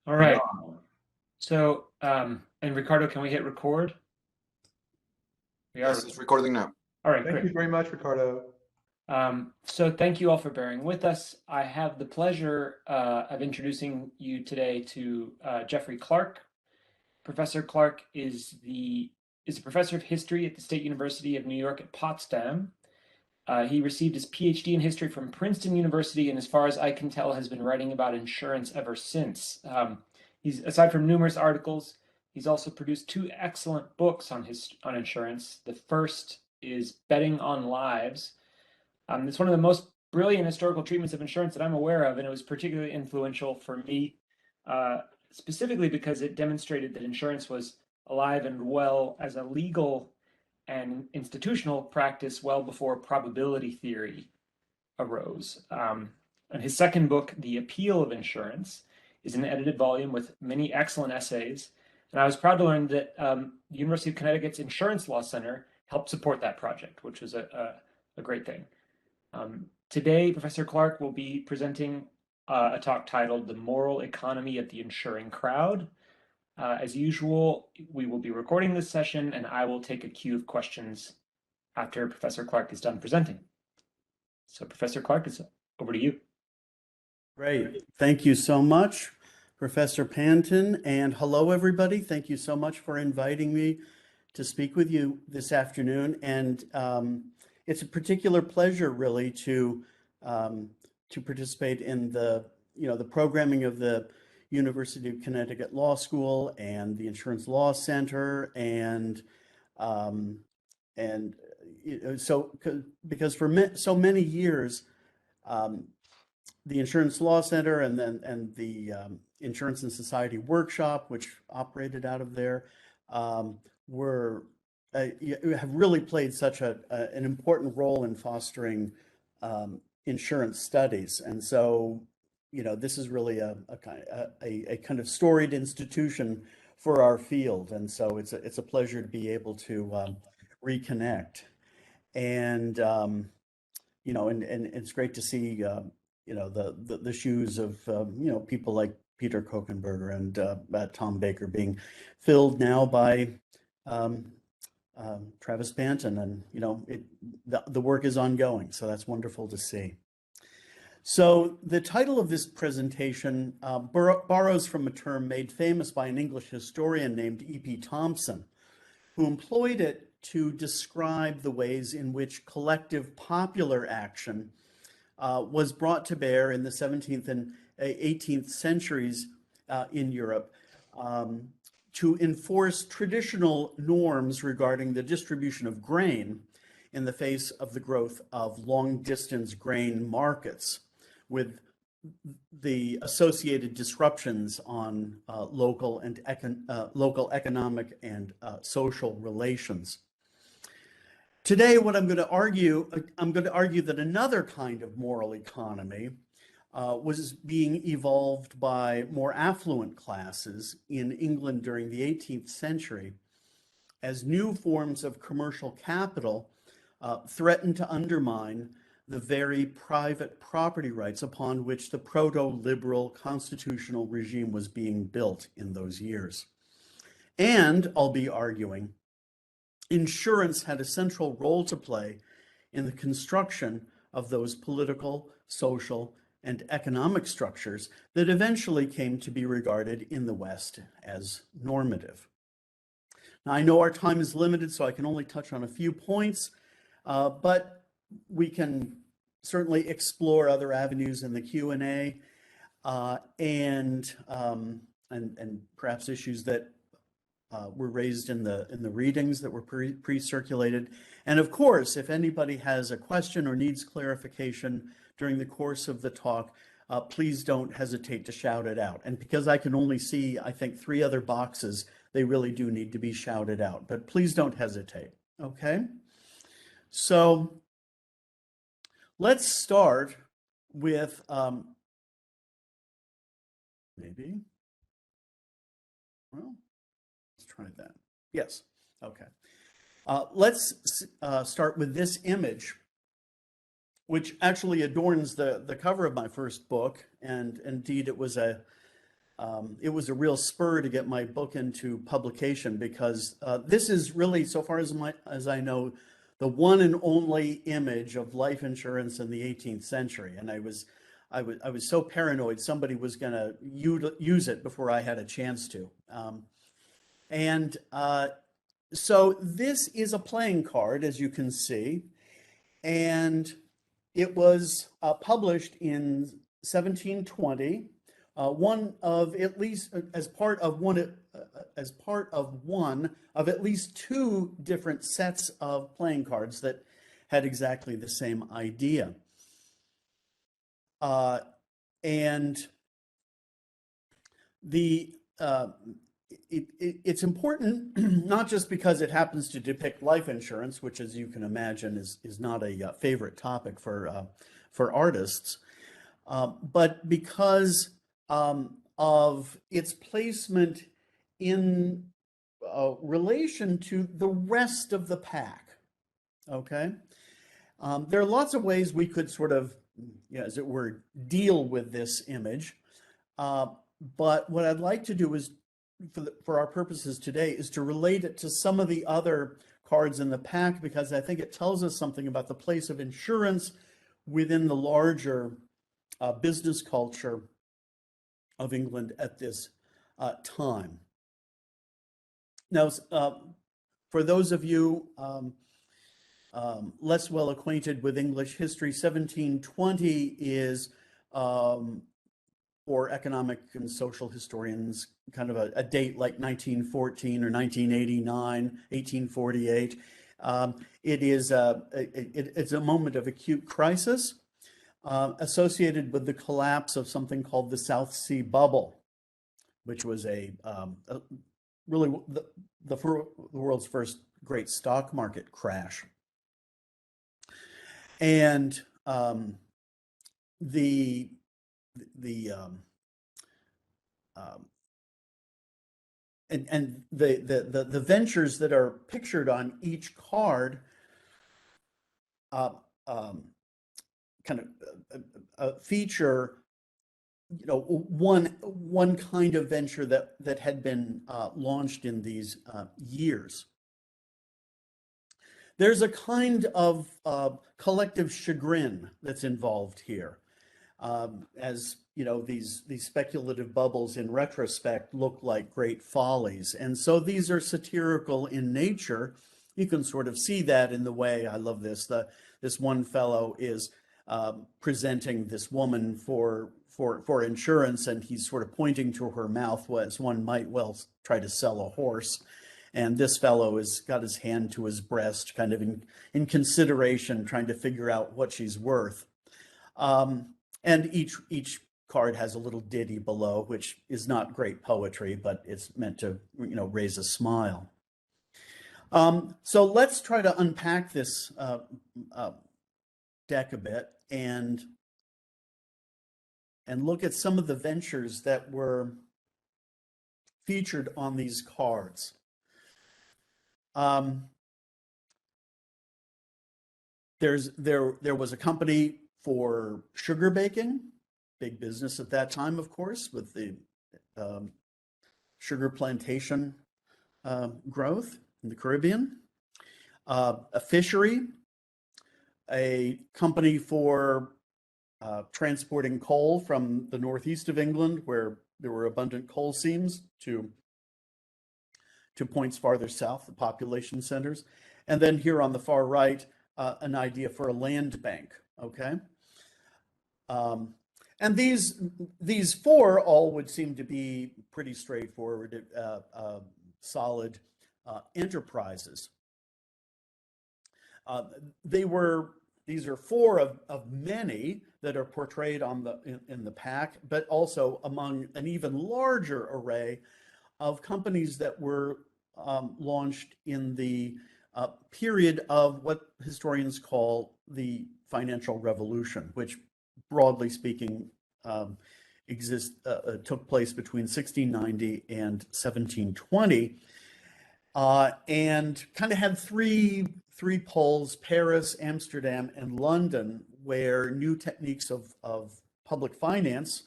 All We right. are. So, and Ricardo, can we hit record? We are. Yes, it's recording now. All right, Thank great. you very much, Ricardo. So thank you all for bearing with us. I have the pleasure of introducing you today to Geoffrey Clark. Professor Clark is a professor of history at the State University of New York at Potsdam. He received his PhD in history from Princeton University, and as far as I can tell, has been writing about insurance ever since. Aside from numerous articles, he's also produced two excellent books on insurance. The first is Betting on Lives. It's one of the most brilliant historical treatments of insurance that I'm aware of, and it was particularly influential for me, specifically because it demonstrated that insurance was alive and well as a legal and institutional practice well before probability theory arose. And his second book, The Appeal of Insurance, is an edited volume with many excellent essays. And I was proud to learn that the University of Connecticut's Insurance Law Center helped support that project, which was a great thing. Today, Professor Clark will be presenting a talk titled The Moral Economy of the Insuring Crowd. As usual, we will be recording this session, and I will take a queue of questions after Professor Clark is done presenting. So Professor Clark, it's over to you. Great. Thank you so much, Professor Panton, and hello, everybody. Thank you so much for inviting me to speak with you this afternoon. And it's a particular pleasure, really, to participate in the programming of the University of Connecticut Law School and the Insurance Law Center, because for so many years, the Insurance Law Center and the Insurance and Society Workshop, which operated out of there, have really played such an important role in fostering insurance studies. And so, this is really a kind of storied institution for our field. And so it's a pleasure to be able to reconnect. And and it's great to see the shoes of people like Peter Kokenberger and Tom Baker being filled now by Travis Panton, and the work is ongoing, so that's wonderful to see. So the title of this presentation borrows from a term made famous by an English historian named E.P. Thompson, who employed it to describe the ways in which collective popular action was brought to bear in the 17th and 18th centuries in Europe to enforce traditional norms regarding the distribution of grain in the face of the growth of long-distance grain markets, with the associated disruptions on local economic and social relations. Today, what I'm going to argue that another kind of moral economy was being evolved by more affluent classes in England during the 18th century, as new forms of commercial capital threatened to undermine the very private property rights upon which the proto-liberal constitutional regime was being built in those years. And I'll be arguing, insurance had a central role to play in the construction of those political, social, and economic structures that eventually came to be regarded in the West as normative. Now, I know our time is limited, so I can only touch on a few points, but we can certainly explore other avenues in the Q&A and perhaps issues that were raised in the readings that were pre-circulated. And of course, if anybody has a question or needs clarification during the course of the talk, please don't hesitate to shout it out. And because I can only see, I think, 3 other boxes, they really do need to be shouted out. But please don't hesitate, okay? So let's start with maybe, well, let's try that. Yes, okay. Let's start with this image, which actually adorns the cover of my first book. And indeed, it was a it was a real spur to get my book into publication, because this is really, so far as I know, the one and only image of life insurance in the 18th century. And I was so paranoid somebody was going to use it before I had a chance to. So this is a playing card, as you can see, and it was published in 1720. One of at least as part of one of at least two different sets of playing cards that had exactly the same idea. And it's important not just because it happens to depict life insurance, which, as you can imagine, is not a favorite topic for artists, but because of its placement in relation to the rest of the pack. Okay, there are lots of ways we could sort of, as it were, deal with this image, but what I'd like to do is, for our purposes today, is to relate it to some of the other cards in the pack, because I think it tells us something about the place of insurance within the larger business culture of England at this time. Now, for those of you less well acquainted with English history, 1720 is, for economic and social historians, kind of a date like 1914 or 1989, 1848. It's a moment of acute crisis associated with the collapse of something called the South Sea Bubble, which was really the world's first great stock market crash. And the ventures that are pictured on each card kind of feature, one kind of venture that had been launched in these years. There's a kind of collective chagrin that's involved here. As these speculative bubbles in retrospect look like great follies. And so these are satirical in nature. You can sort of see that in the way, I love this, this one fellow is presenting this woman for insurance, and he's sort of pointing to her mouth as one might well try to sell a horse. And this fellow has got his hand to his breast, kind of in consideration, trying to figure out what she's worth. And each card has a little ditty below, which is not great poetry, but it's meant to, raise a smile. So let's try to unpack this deck a bit and look at some of the ventures that were featured on these cards. There was a company for sugar baking, big business at that time, of course, with the sugar plantation growth in the Caribbean. A fishery, a company for transporting coal from the northeast of England, where there were abundant coal seams, to points farther south, the population centers. And then here on the far right, an idea for a land bank, okay? And these four all would seem to be pretty straightforward, solid enterprises. These are four of many that are portrayed in the pack, but also among an even larger array of companies that were launched in the period of what historians call the financial revolution, which, broadly speaking, took place between 1690 and 1720, and kind of had three poles: Paris, Amsterdam, and London, where new techniques of public finance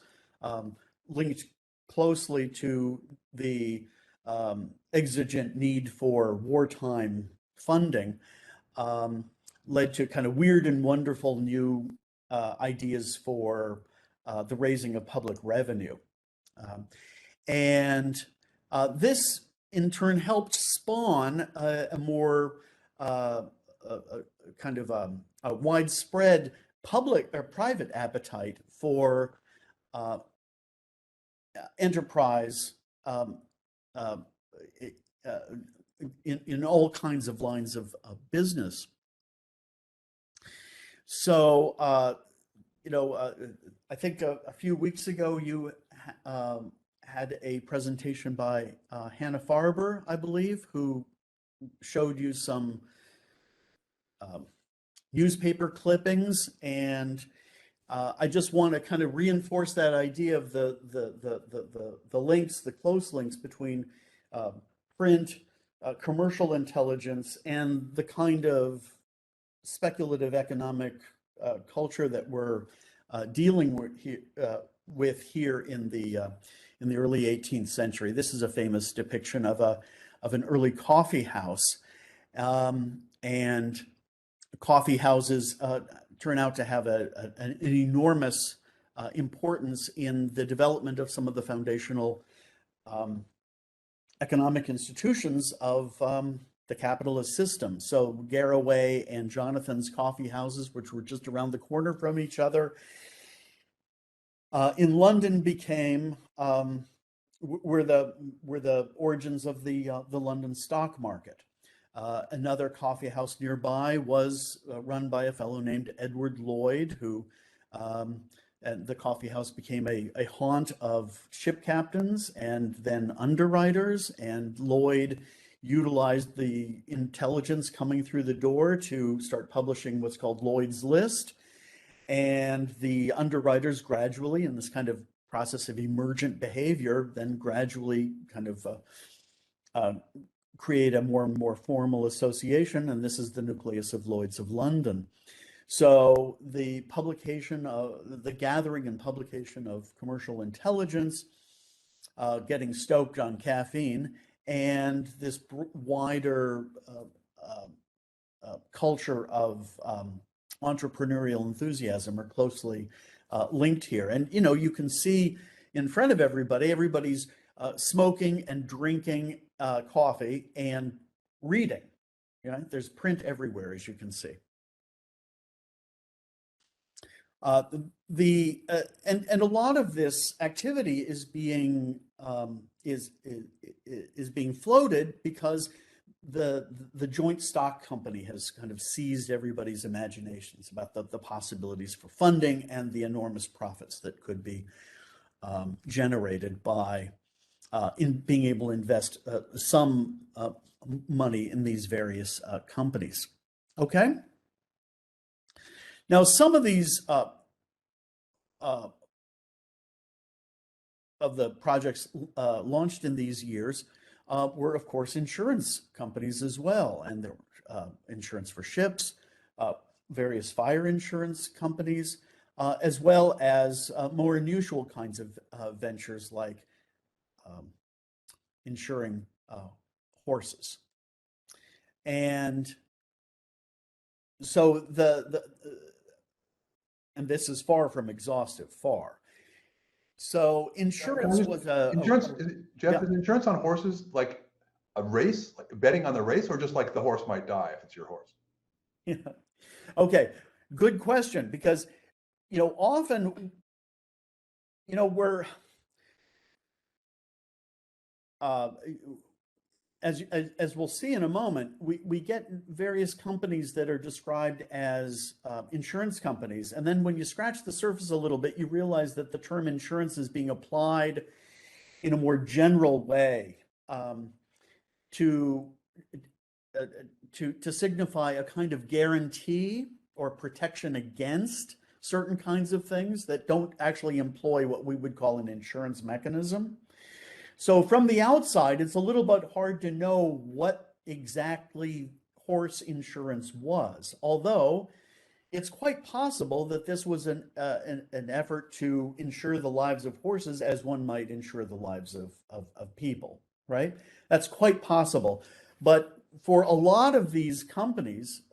linked closely to the exigent need for wartime funding, led to kind of weird and wonderful new ideas for the raising of public revenue. And this in turn helped spawn a more kind of a widespread public or private appetite for enterprise in all kinds of lines of business. So, I think a few weeks ago you had a presentation by Hannah Farber, I believe, who showed you some newspaper clippings, and I just want to kind of reinforce that idea of the links, the close links between print, commercial intelligence, and the kind of speculative economic culture that we're dealing with here in the early 18th century. This is a famous depiction of an early coffee house, and coffee houses turn out to have an enormous importance in the development of some of the foundational economic institutions of the capitalist system. So Garraway and Jonathan's coffee houses, which were just around the corner from each other, in London became were the origins of the London stock market. Another coffee house nearby was run by a fellow named Edward Lloyd, who and the coffee house became a haunt of ship captains and then underwriters, and Lloyd utilized the intelligence coming through the door to start publishing what's called Lloyd's List. And the underwriters gradually, in this kind of process of emergent behavior, then gradually kind of create a more and more formal association, and this is the nucleus of Lloyd's of London. So the publication of the gathering and publication of commercial intelligence, getting stoked on caffeine, and this wider culture of entrepreneurial enthusiasm are closely linked here. And you can see in front of everybody's smoking and drinking coffee and reading. There's print everywhere, as you can see. And a lot of this activity is being floated because the joint stock company has kind of seized everybody's imaginations about the possibilities for funding and the enormous profits that could be generated by in being able to invest some money in these various companies. Okay. Now, some of these of the projects launched in these years were, of course, insurance companies as well, and there were insurance for ships, various fire insurance companies, as well as more unusual kinds of ventures like insuring horses. And so and this is far from exhaustive, far. So insurance was Jeff, yeah. is insurance on horses like a race, like betting on the race, or just like the horse might die if it's your horse? Yeah. Okay, good question, because often we're as we'll see in a moment, we get various companies that are described as insurance companies. And then when you scratch the surface a little bit, you realize that the term insurance is being applied in a more general way to signify a kind of guarantee or protection against certain kinds of things that don't actually employ what we would call an insurance mechanism. So from the outside, it's a little bit hard to know what exactly horse insurance was, although it's quite possible that this was an effort to insure the lives of horses as one might insure the lives of people, right? That's quite possible. But for a lot of these companies,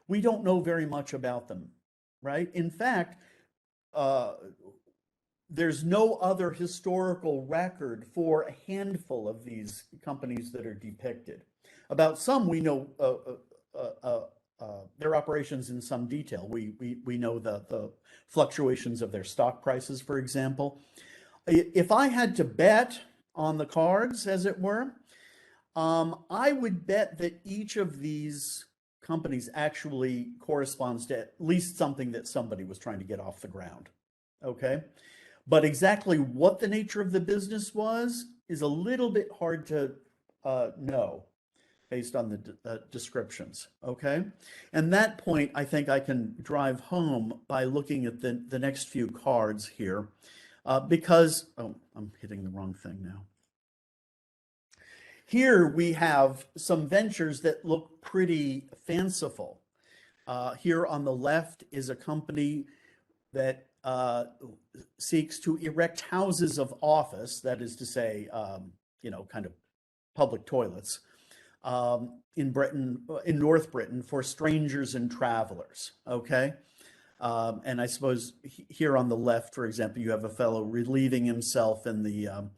we don't know very much about them, right? In fact, there's no other historical record for a handful of these companies that are depicted. About some, we know their operations in some detail. We know the fluctuations of their stock prices, for example. If I had to bet on the cards, as it were, I would bet that each of these companies actually corresponds to at least something that somebody was trying to get off the ground. Okay? But exactly what the nature of the business was is a little bit hard to know based on the descriptions, okay? And that point, I think I can drive home by looking at the next few cards here, because, oh, I'm hitting the wrong thing now. Here we have some ventures that look pretty fanciful. Here on the left is a company that seeks to erect houses of office, that is to say, kind of public toilets, in Britain, in North Britain, for strangers and travelers. Okay, and I suppose here on the left, for example, you have a fellow relieving himself in the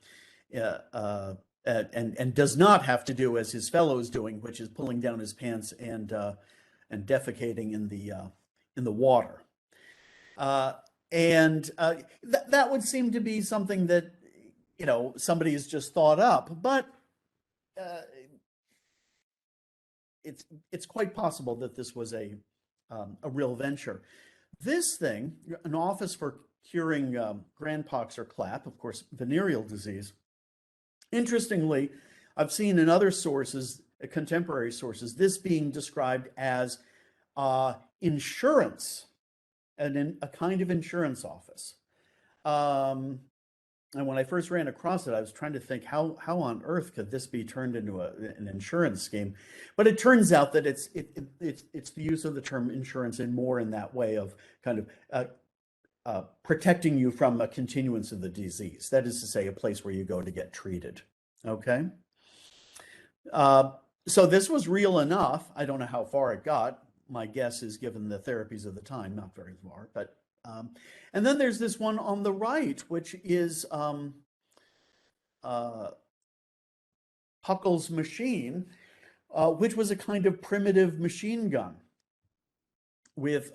and does not have to do as his fellow is doing, which is pulling down his pants and defecating in the water. That would seem to be something that somebody has just thought up, but it's quite possible that this was a real venture. This thing, an office for curing grandpox or clap, of course, venereal disease. Interestingly, I've seen in other sources, contemporary sources, this being described as insurance, and a kind of insurance office. And when I first ran across it, I was trying to think how on earth could this be turned into an insurance scheme? But it turns out that it's the use of the term insurance in more in that way of kind of protecting you from a continuance of the disease. That is to say, a place where you go to get treated. Okay. So this was real enough. I don't know how far it got. My guess is, given the therapies of the time, not very far. But and then there's this one on the right, which is Huckel's machine, which was a kind of primitive machine gun with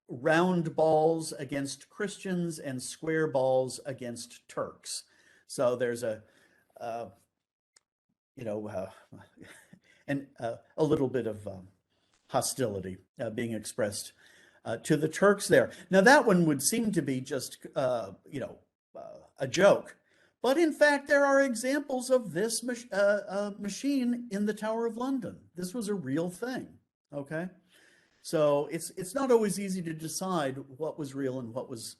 round balls against Christians and square balls against Turks. So there's a little bit of hostility being expressed to the Turks there. Now that one would seem to be just a joke, but in fact there are examples of this machine in the Tower of London. This was a real thing. Okay, so it's not always easy to decide what was real and what was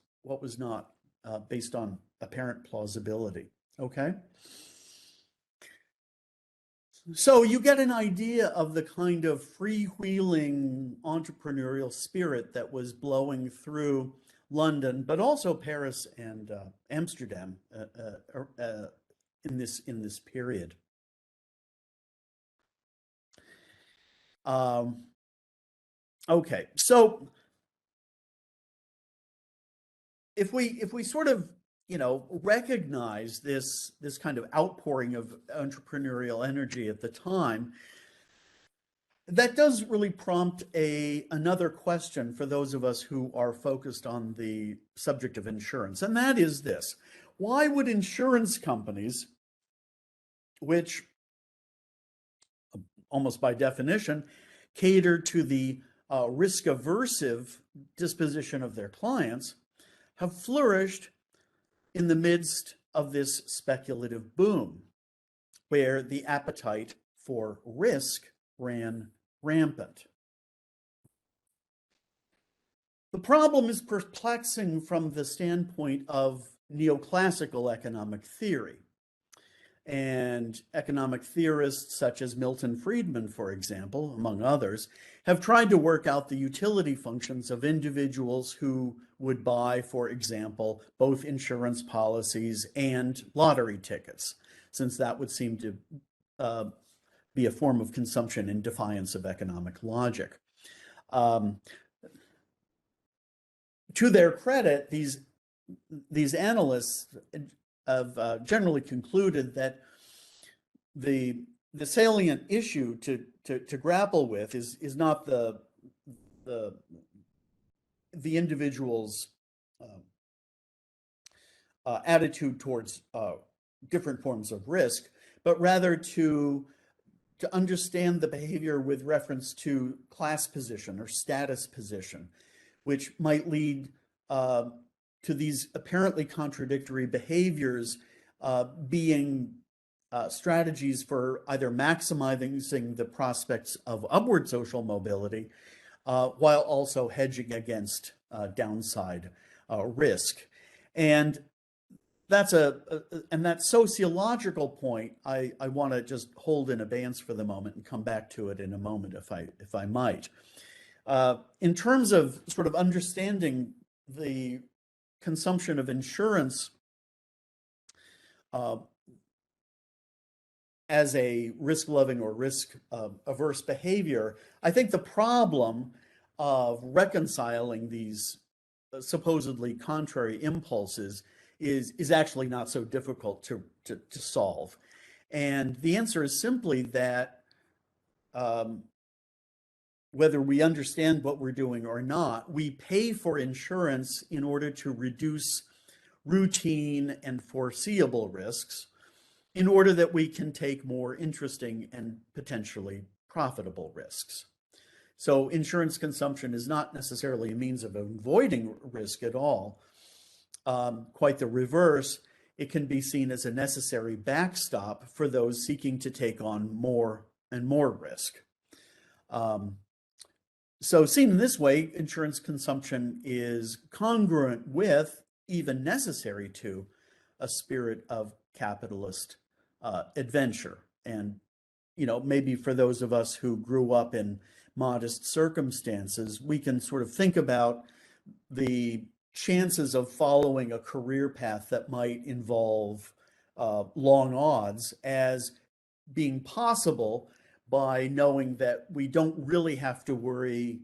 not based on apparent plausibility. Okay. So you get an idea of the kind of freewheeling entrepreneurial spirit that was blowing through London, but also Paris and Amsterdam in this period. Okay, so if we sort of recognize this kind of outpouring of entrepreneurial energy at the time, that does really prompt another question for those of us who are focused on the subject of insurance, and that is this: why would insurance companies, which almost by definition cater to the risk-aversive disposition of their clients, have flourished in the midst of this speculative boom, where the appetite for risk ran rampant? The problem is perplexing from the standpoint of neoclassical economic theory. And economic theorists such as Milton Friedman, for example, among others, have tried to work out the utility functions of individuals who would buy, for example, both insurance policies and lottery tickets, since that would seem to be a form of consumption in defiance of economic logic. To their credit, these analysts have generally concluded that the salient issue to grapple with is not the individual's attitude towards different forms of risk, but rather to understand the behavior with reference to class position or status position, which might lead to these apparently contradictory behaviors being strategies for either maximizing the prospects of upward social mobility while also hedging against downside risk. And that's that sociological point I want to just hold in abeyance for the moment and come back to it in a moment if I might. In terms of sort of understanding the consumption of insurance as a risk-loving or risk-averse behavior, I think the problem of reconciling these supposedly contrary impulses is actually not so difficult to solve. And the answer is simply that whether we understand what we're doing or not, we pay for insurance in order to reduce routine and foreseeable risks in order that we can take more interesting and potentially profitable risks. So insurance consumption is not necessarily a means of avoiding risk at all. Quite the reverse. It can be seen as a necessary backstop for those seeking to take on more and more risk. So seen in this way, insurance consumption is congruent with, even necessary to, a spirit of capitalist adventure. And, maybe for those of us who grew up in modest circumstances, we can sort of think about the chances of following a career path that might involve long odds as being possible by knowing that we don't really have to worry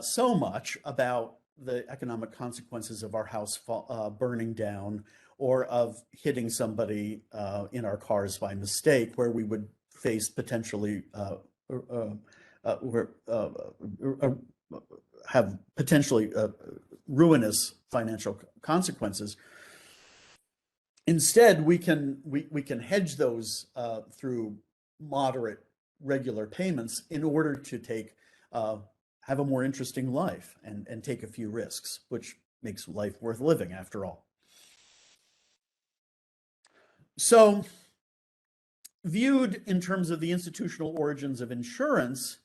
so much about the economic consequences of our house burning down or of hitting somebody in our cars by mistake, where we would face potentially have potentially ruinous financial consequences. Instead, we can hedge those through moderate regular payments in order to have a more interesting life and take a few risks, which makes life worth living after all. So, viewed in terms of the institutional origins of insurance,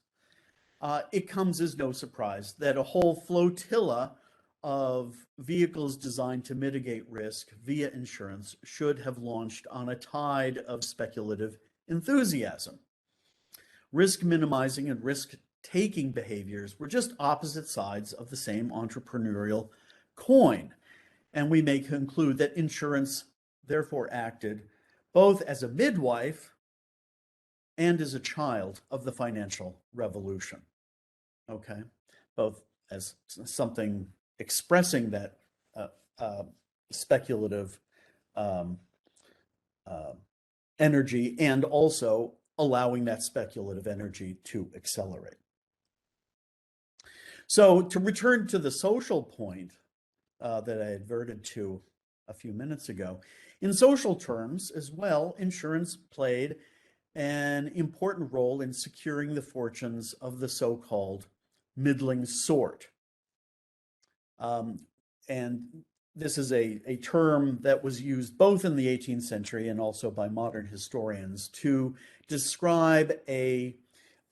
it comes as no surprise that a whole flotilla of vehicles designed to mitigate risk via insurance should have launched on a tide of speculative enthusiasm. Risk minimizing and risk taking behaviors were just opposite sides of the same entrepreneurial coin. And we may conclude that insurance therefore acted both as a midwife and as a child of the financial revolution. Okay, both as something expressing that speculative energy and also allowing that speculative energy to accelerate. So to return to the social point that I adverted to a few minutes ago, in social terms as well, insurance played an important role in securing the fortunes of the so-called middling sort. And this is a term that was used both in the 18th century and also by modern historians to describe a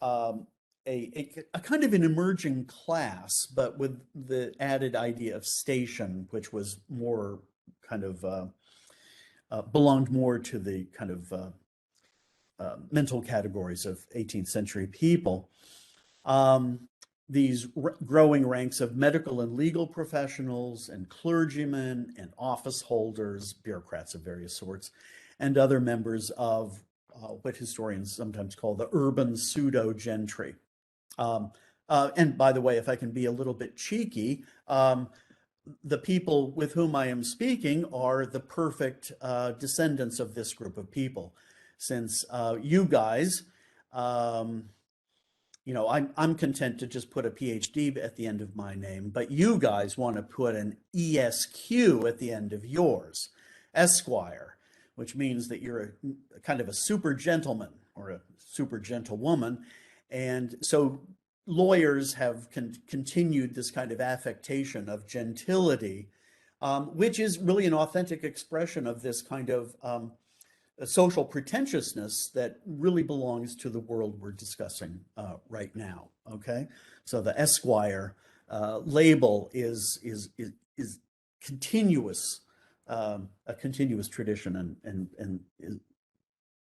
kind of an emerging class, but with the added idea of station, which was more kind of belonged more to the kind of mental categories of 18th century people. These growing ranks of medical and legal professionals and clergymen and office holders, bureaucrats of various sorts, and other members of what historians sometimes call the urban pseudo-gentry. And by the way, if I can be a little bit cheeky, the people with whom I am speaking are the perfect descendants of this group of people, since you guys, you know, I'm content to just put a PhD at the end of my name, but you guys want to put an ESQ at the end of yours, Esquire, which means that you're a kind of a super gentleman or a super gentlewoman. And so lawyers have continued this kind of affectation of gentility, which is really an authentic expression of this kind of a social pretentiousness that really belongs to the world we're discussing right now. Okay, so the Esquire label is continuous, a continuous tradition, and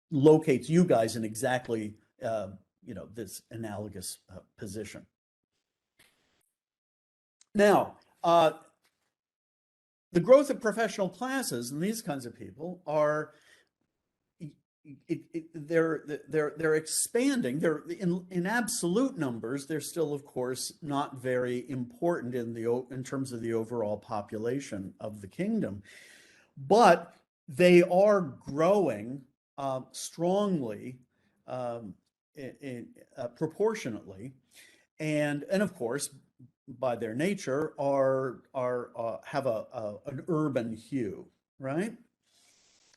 locates you guys in exactly you know, this analogous position. Now, the growth of professional classes and these kinds of people are they're expanding. They're in absolute numbers. They're still, of course, not very important in terms of the overall population of the kingdom, but they are growing strongly, proportionately, and of course, by their nature, have an urban hue, right?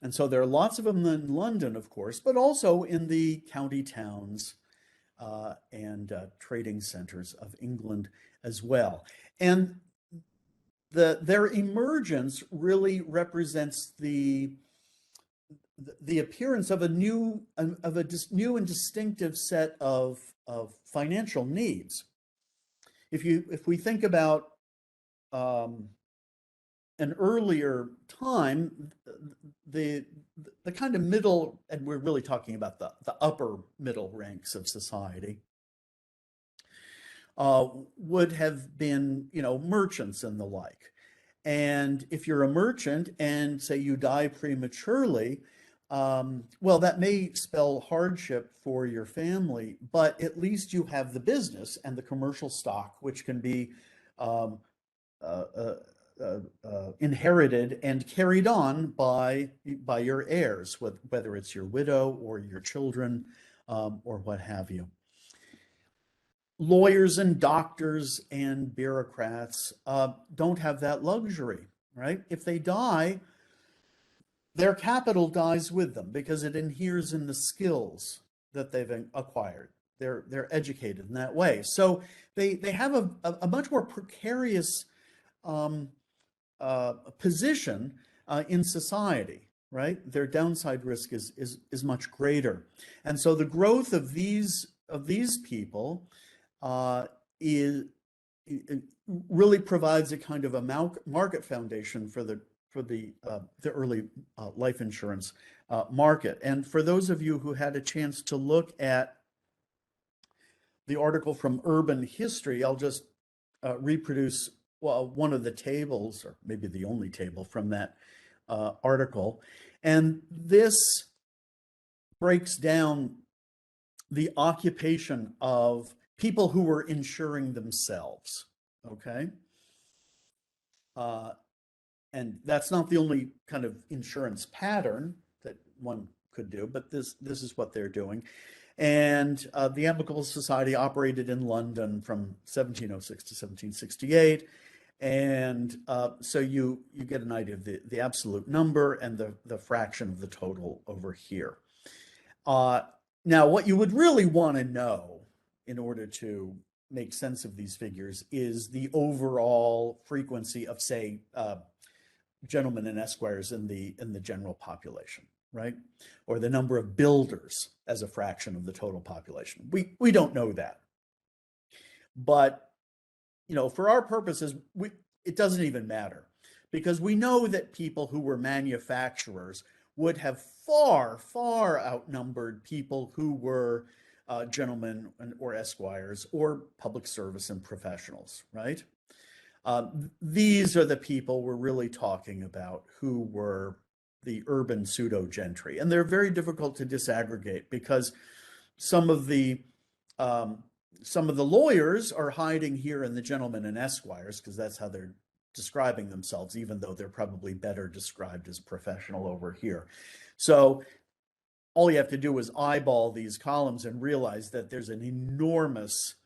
And so there are lots of them in London, of course, but also in the county towns and trading centers of England as well. And their emergence really represents the appearance of a new and distinctive set of financial needs. If we think about an earlier time, the kind of middle, and we're really talking about the upper middle ranks of society, would have been, you know, merchants and the like. And if you're a merchant and say you die prematurely, well, that may spell hardship for your family, but at least you have the business and the commercial stock, which can be inherited and carried on by your heirs, whether it's your widow or your children or what have you. Lawyers and doctors and bureaucrats don't have that luxury, right? If they die, their capital dies with them because it inheres in the skills that they've acquired. They're educated in that way. So they have a much more precarious position in society, right? Their downside risk is much greater. And so the growth of these people really provides a kind of a market foundation for the early life insurance market. And for those of you who had a chance to look at the article from Urban History, I'll just reproduce one of the tables, or maybe the only table from that article. And this breaks down the occupation of people who were insuring themselves, okay? And that's not the only kind of insurance pattern that one could do, but this is what they're doing. And the Amicable Society operated in London from 1706 to 1768. And so you get an idea of the absolute number and the fraction of the total over here. Now, what you would really want to know in order to make sense of these figures is the overall frequency of, say, gentlemen and esquires in the general population, right? Or the number of builders as a fraction of the total population. We don't know that. But, you know, for our purposes, it doesn't even matter, because we know that people who were manufacturers would have far, far outnumbered people who were gentlemen or esquires or public service and professionals, right? These are the people we're really talking about who were the urban pseudo gentry, and they're very difficult to disaggregate because some of the lawyers are hiding here in the gentlemen and esquires because that's how they're describing themselves, even though they're probably better described as professional over here. So all you have to do is eyeball these columns and realize that there's an enormous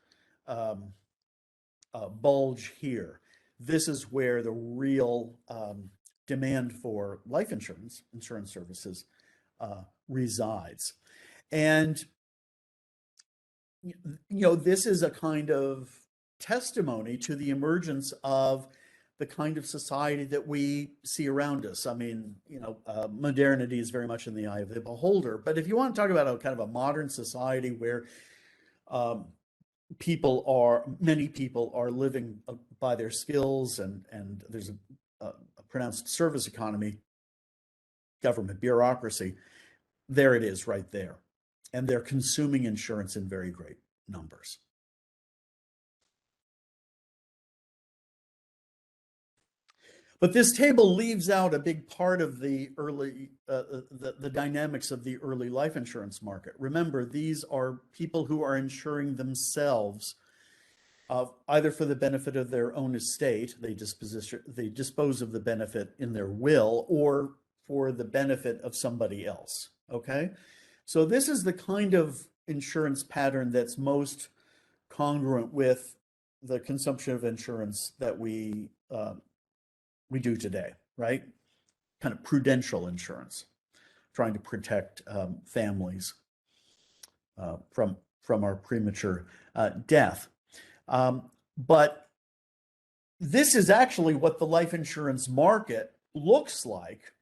bulge here. This is where the real demand for life insurance services resides. And this is a kind of testimony to the emergence of the kind of society that we see around us. I mean, modernity is very much in the eye of the beholder. But if you want to talk about a kind of a modern society where many people are living by their skills, and there's a pronounced service economy, government bureaucracy, there it is right there. And they're consuming insurance in very great numbers. But this table leaves out a big part of the early, the dynamics of the early life insurance market. Remember, these are people who are insuring themselves, either for the benefit of their own estate, they dispose of the benefit in their will, or for the benefit of somebody else. Okay, so this is the kind of insurance pattern that's most congruent with the consumption of insurance that we do today, right? Kind of prudential insurance, trying to protect families from our premature death. But this is actually what the life insurance market looks like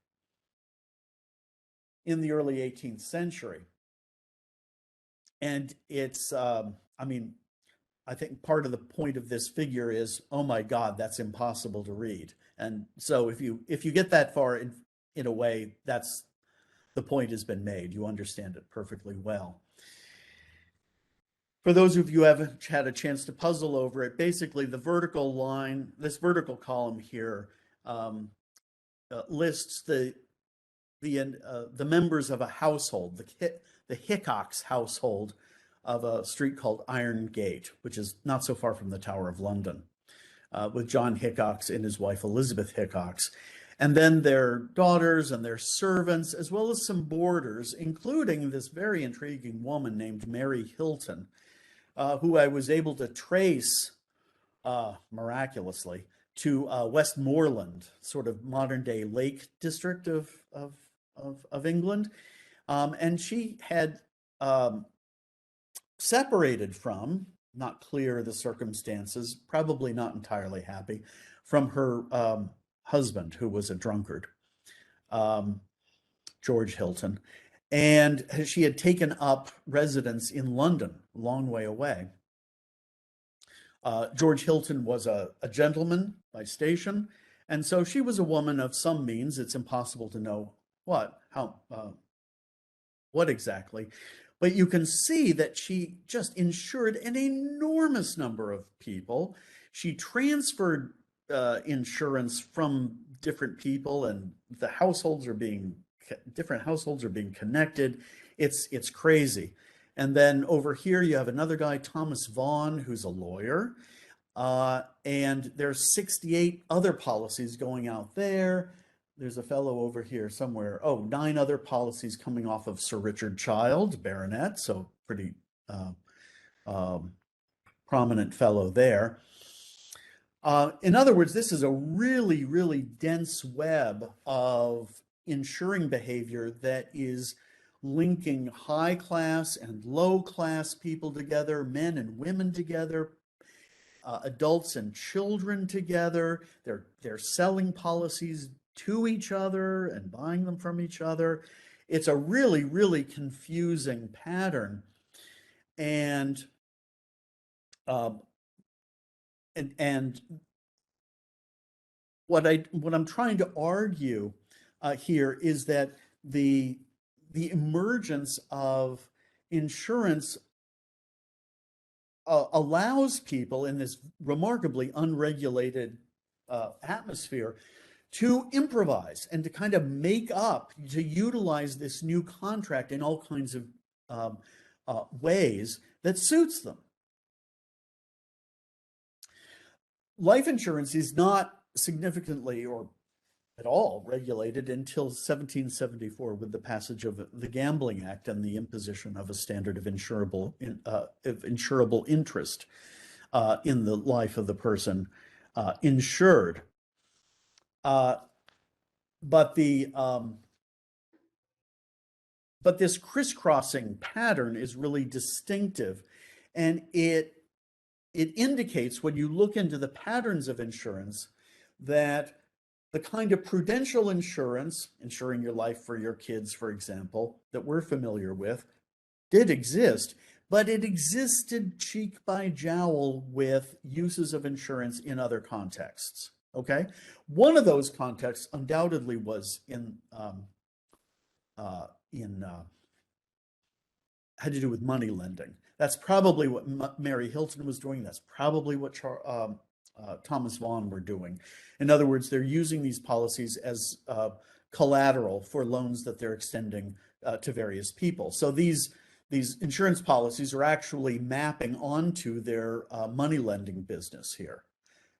in the early 18th century. And it's, I mean, I think part of the point of this figure is, oh my God, that's impossible to read. And so if you get that far, in a way, that's the point has been made. You understand it perfectly well. For those of you who haven't had a chance to puzzle over it, basically the vertical line, this vertical column here, lists the members of a household, the Hickox household of a street called Iron Gate, which is not so far from the Tower of London, with John Hickox and his wife Elizabeth Hickox. And then their daughters and their servants, as well as some boarders, including this very intriguing woman named Mary Hilton, who I was able to trace miraculously to Westmoreland, sort of modern-day Lake District of England. And she had separated from, not clear the circumstances, probably not entirely happy, from her husband, who was a drunkard, George Hilton. And she had taken up residence in London, a long way away. George Hilton was a gentleman by station, and so she was a woman of some means. It's impossible to know what exactly. But you can see that she just insured an enormous number of people. She transferred insurance from different people, and the different households are being connected. It's crazy. And then over here you have another guy, Thomas Vaughan, who's a lawyer. And there's 68 other policies going out there. There's a fellow over here somewhere. Oh, 9 other policies coming off of Sir Richard Child, baronet, so pretty prominent fellow there. In other words, this is a really, really dense web of insuring behavior that is linking high class and low class people together, men and women together, adults and children together. They're selling policies to each other and buying them from each other. It's a really, really confusing pattern. And what I'm trying to argue here is that the emergence of insurance allows people in this remarkably unregulated atmosphere to improvise and to kind of make up, to utilize this new contract in all kinds of ways that suits them. Life insurance is not significantly or at all regulated until 1774 with the passage of the Gambling Act and the imposition of a standard of insurable interest in the life of the person insured. But this crisscrossing pattern is really distinctive, and it indicates, when you look into the patterns of insurance, that the kind of prudential insurance, insuring your life for your kids, for example, that we're familiar with, did exist, but it existed cheek by jowl with uses of insurance in other contexts. Okay, one of those contexts undoubtedly was had to do with money lending. That's probably what Mary Hilton was doing. That's probably what Thomas Vaughan were doing. In other words, they're using these policies as collateral for loans that they're extending to various people. So these insurance policies are actually mapping onto their money lending business here,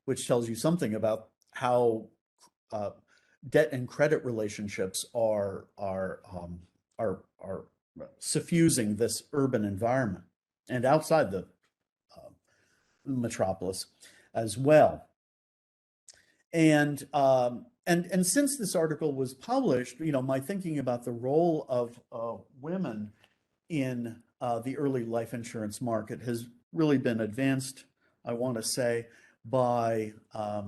which tells you something about how debt and credit relationships are suffusing this urban environment and outside the metropolis as well. And since this article was published, my thinking about the role of women in the early life insurance market has really been advanced, I want to say, by a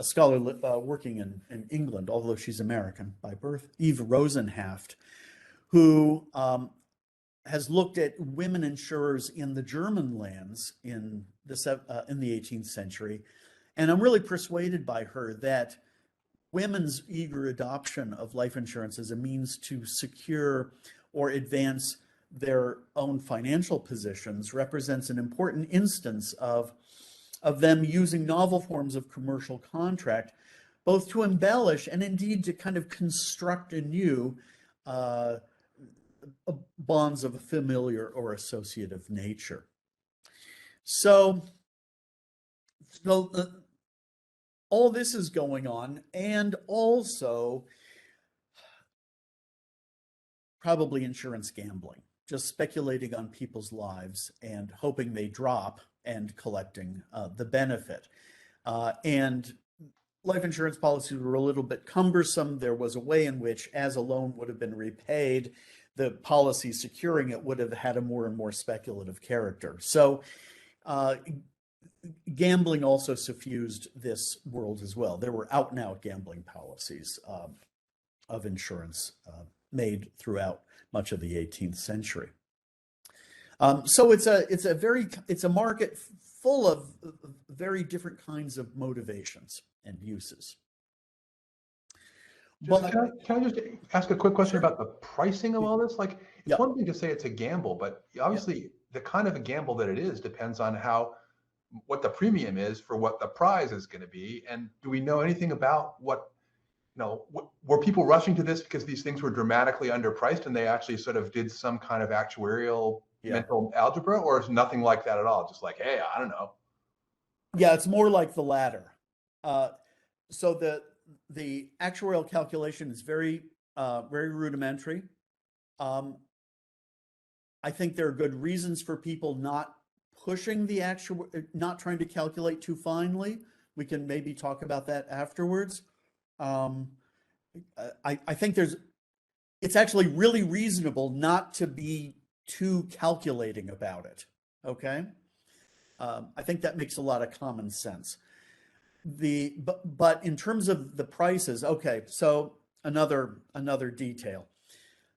scholar working in England, although she's American by birth, Eve Rosenhaft, who has looked at women insurers in the German lands in the 18th century. And I'm really persuaded by her that women's eager adoption of life insurance as a means to secure or advance their own financial positions represents an important instance of them using novel forms of commercial contract, both to embellish and indeed to kind of construct anew bonds of a familiar or associative nature. So all this is going on, and also probably insurance gambling, just speculating on people's lives and hoping they drop and collecting the benefit. And life insurance policies were a little bit cumbersome. There was a way in which, as a loan would have been repaid, the policy securing it would have had a more and more speculative character. So gambling also suffused this world as well. There were out and out gambling policies of insurance made throughout much of the 18th century. So it's a market full of very different kinds of motivations and uses. Can I just ask a quick question about the pricing of all this? Like, it's Yep. one thing to say it's a gamble, but obviously the kind of a gamble that it is depends on what the premium is for what the prize is going to be. And do we know anything about were people rushing to this because these things were dramatically underpriced and they actually sort of did some kind of actuarial mental algebra, or is nothing like that at all? Just like, hey, I don't know. Yeah, it's more like the latter. So the actuarial calculation is very rudimentary. I think there are good reasons for people not pushing not trying to calculate too finely. We can maybe talk about that afterwards. I think it's actually really reasonable not to be too calculating about it. Okay. I think that makes a lot of common sense. But in terms of the prices, okay, so another detail.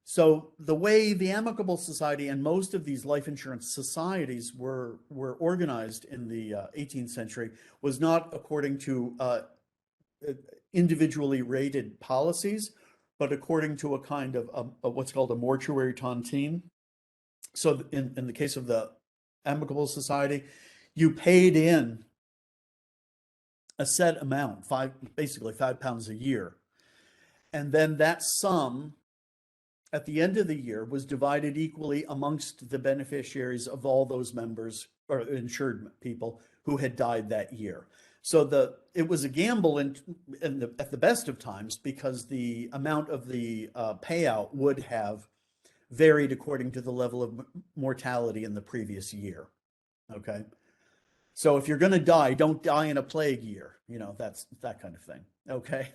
So the way the Amicable Society and most of these life insurance societies were organized in the 18th century was not according to individually rated policies, but according to a kind of what's called a mortuary tontine. So in the case of the Amicable Society, you paid in a set amount, basically £5 a year. And then that sum at the end of the year was divided equally amongst the beneficiaries of all those members or insured people who had died that year. So it was a gamble at the best of times, because the amount of the payout would have varied according to the level of mortality in the previous year. Okay. So if you're going to die, don't die in a plague year. That's that kind of thing. Okay.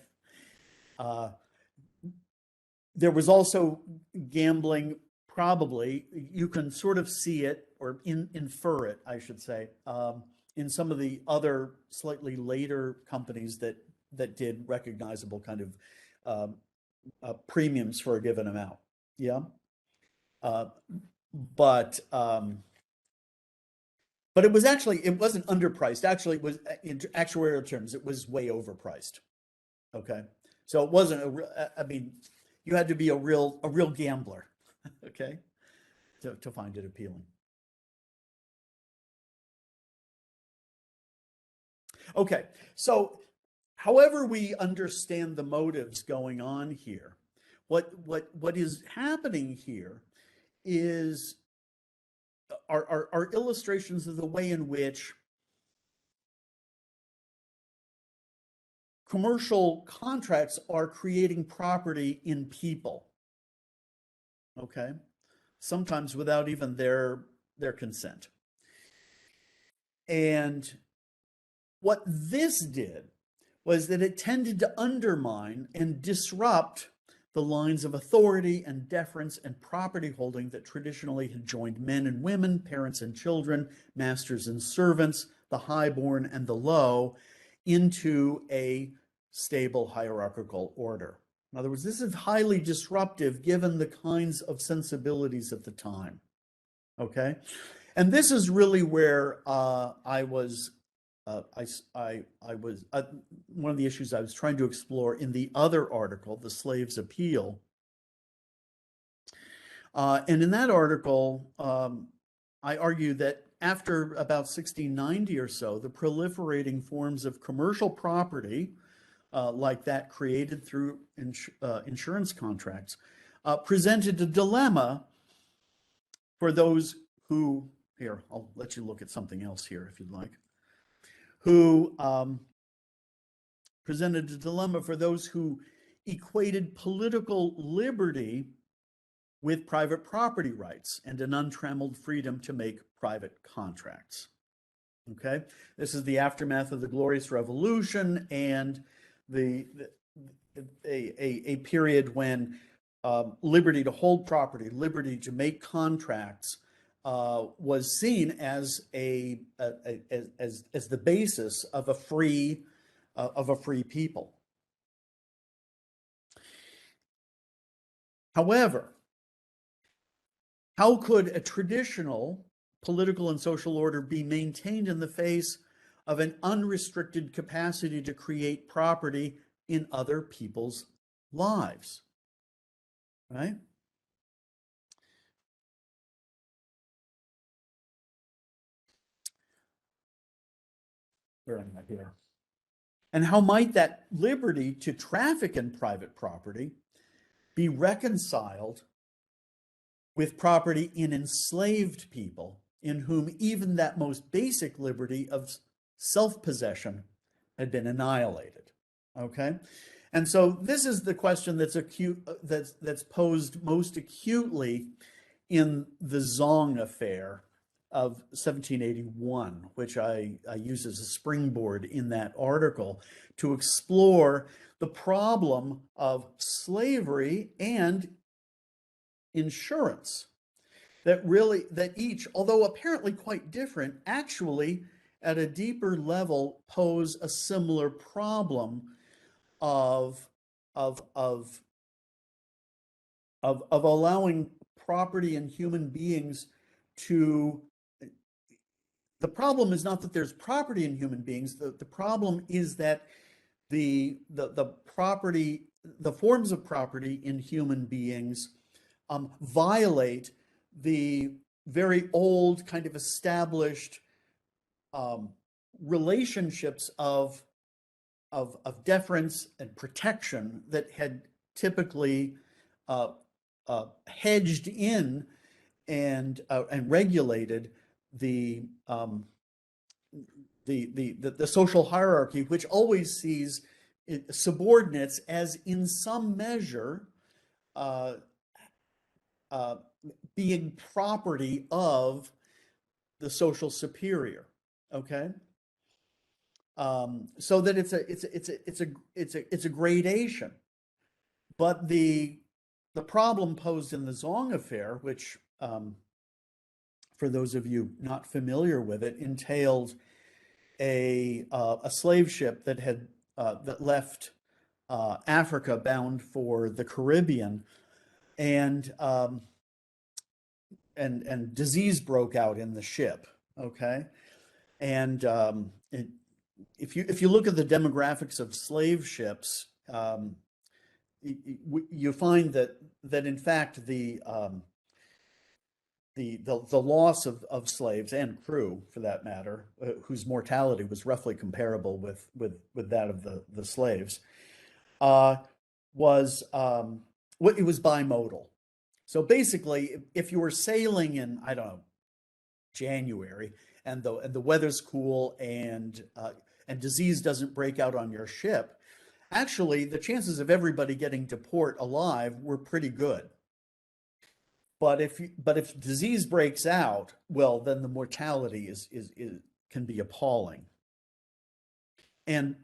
There was also gambling, probably, you can sort of see it, or infer it, I should say, in some of the other slightly later companies that did recognizable kind of premiums for a given amount. Yeah. But it wasn't underpriced. Actually, it was, in actuarial terms, it was way overpriced. Okay. So it wasn't you had to be a real gambler, okay, to find it appealing. Okay, so however we understand the motives going on here, what is happening here is are illustrations of the way in which commercial contracts are creating property in people. Okay, sometimes without even their consent. And what this did was that it tended to undermine and disrupt the lines of authority and deference and property holding that traditionally had joined men and women, parents and children, masters and servants, the highborn and the low, into a stable hierarchical order. In other words, this is highly disruptive given the kinds of sensibilities at the time. Okay, and this is really where I was one of the issues I was trying to explore in the other article, The Slave's Appeal. And in that article, I argue that after about 1690 or so, the proliferating forms of commercial property, like that created through insurance contracts, presented a dilemma for those who, here, I'll let you look at something else here if you'd like, who presented a dilemma for those who equated political liberty with private property rights and an untrammeled freedom to make private contracts. Okay, this is the aftermath of the Glorious Revolution and a period when liberty to hold property, liberty to make contracts, was seen as the basis of a free people. However, how could a traditional political and social order be maintained in the face of an unrestricted capacity to create property in other people's lives? Right? Where am I here? And how might that liberty to traffic in private property be reconciled with property in enslaved people, in whom even that most basic liberty of self-possession had been annihilated? Okay, and so this is the question that's posed most acutely in the Zong affair of 1781, which I use as a springboard in that article to explore the problem of slavery and insurance, that each, although apparently quite different, actually at a deeper level pose a similar problem of allowing property and human beings to. The problem is not that there's property in human beings. The problem is that the property, the forms of property in human beings violate the very old kind of established relationships of deference and protection that had typically hedged in and regulated the social hierarchy, which always sees subordinates as in some measure being property of the social superior. Okay, so that it's a gradation, but the problem posed in the Zong affair, which for those of you not familiar with it, entailed a slave ship that had that left Africa bound for the Caribbean, and disease broke out in the ship. Okay, and if you look at the demographics of slave ships, you find that in fact the loss of slaves and crew, for that matter, whose mortality was roughly comparable with that of the slaves, was it was bimodal. So basically, if you were sailing in, I don't know, January, and the weather's cool and disease doesn't break out on your ship, actually the chances of everybody getting to port alive were pretty good. But if disease breaks out, well, then the mortality can be appalling. And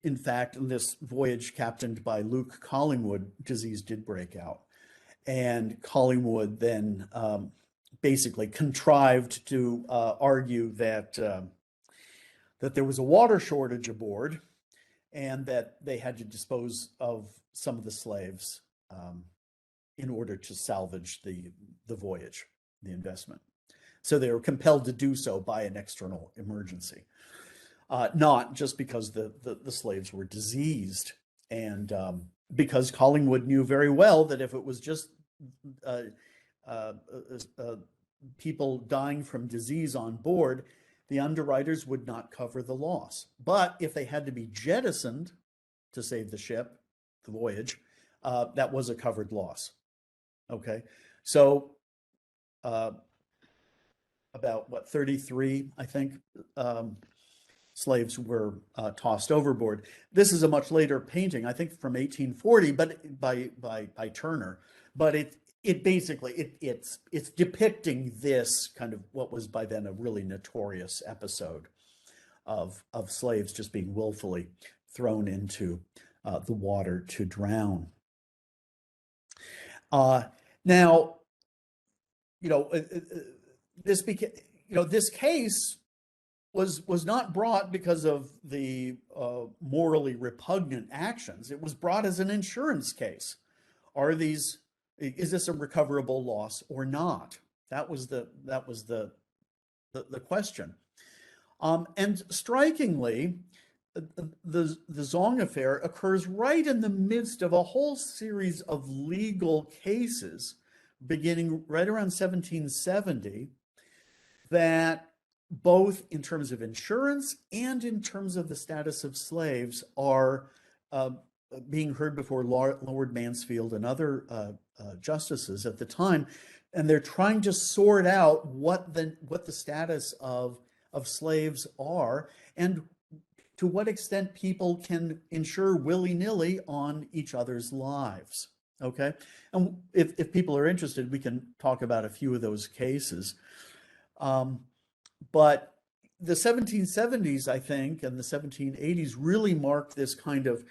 in fact, in this voyage captained by Luke Collingwood, disease did break out, and Collingwood then basically contrived to argue that there was a water shortage aboard, and that they had to dispose of some of the slaves in order to salvage the voyage, the investment. So they were compelled to do so by an external emergency, not just because the slaves were diseased, and because Collingwood knew very well that if it was just people dying from disease on board, the underwriters would not cover the loss. But if they had to be jettisoned to save the ship, the voyage, that was a covered loss. Okay, so about 33, I think, slaves were tossed overboard. This is a much later painting, I think from 1840, but by Turner. But it basically it's depicting this kind of what was by then a really notorious episode of slaves just being willfully thrown into the water to drown. Now, this case was not brought because of the morally repugnant actions. It was brought as an insurance case. Is this a recoverable loss or not? That was the question. And strikingly, the Zong affair occurs right in the midst of a whole series of legal cases beginning right around 1770 that, both in terms of insurance and in terms of the status of slaves, are being heard before Lord Mansfield and other justices at the time, and they're trying to sort out what the status of slaves are, and to what extent people can insure willy-nilly on each other's lives. Okay, and if people are interested, we can talk about a few of those cases. But the 1770s, I think, and the 1780s really marked this kind of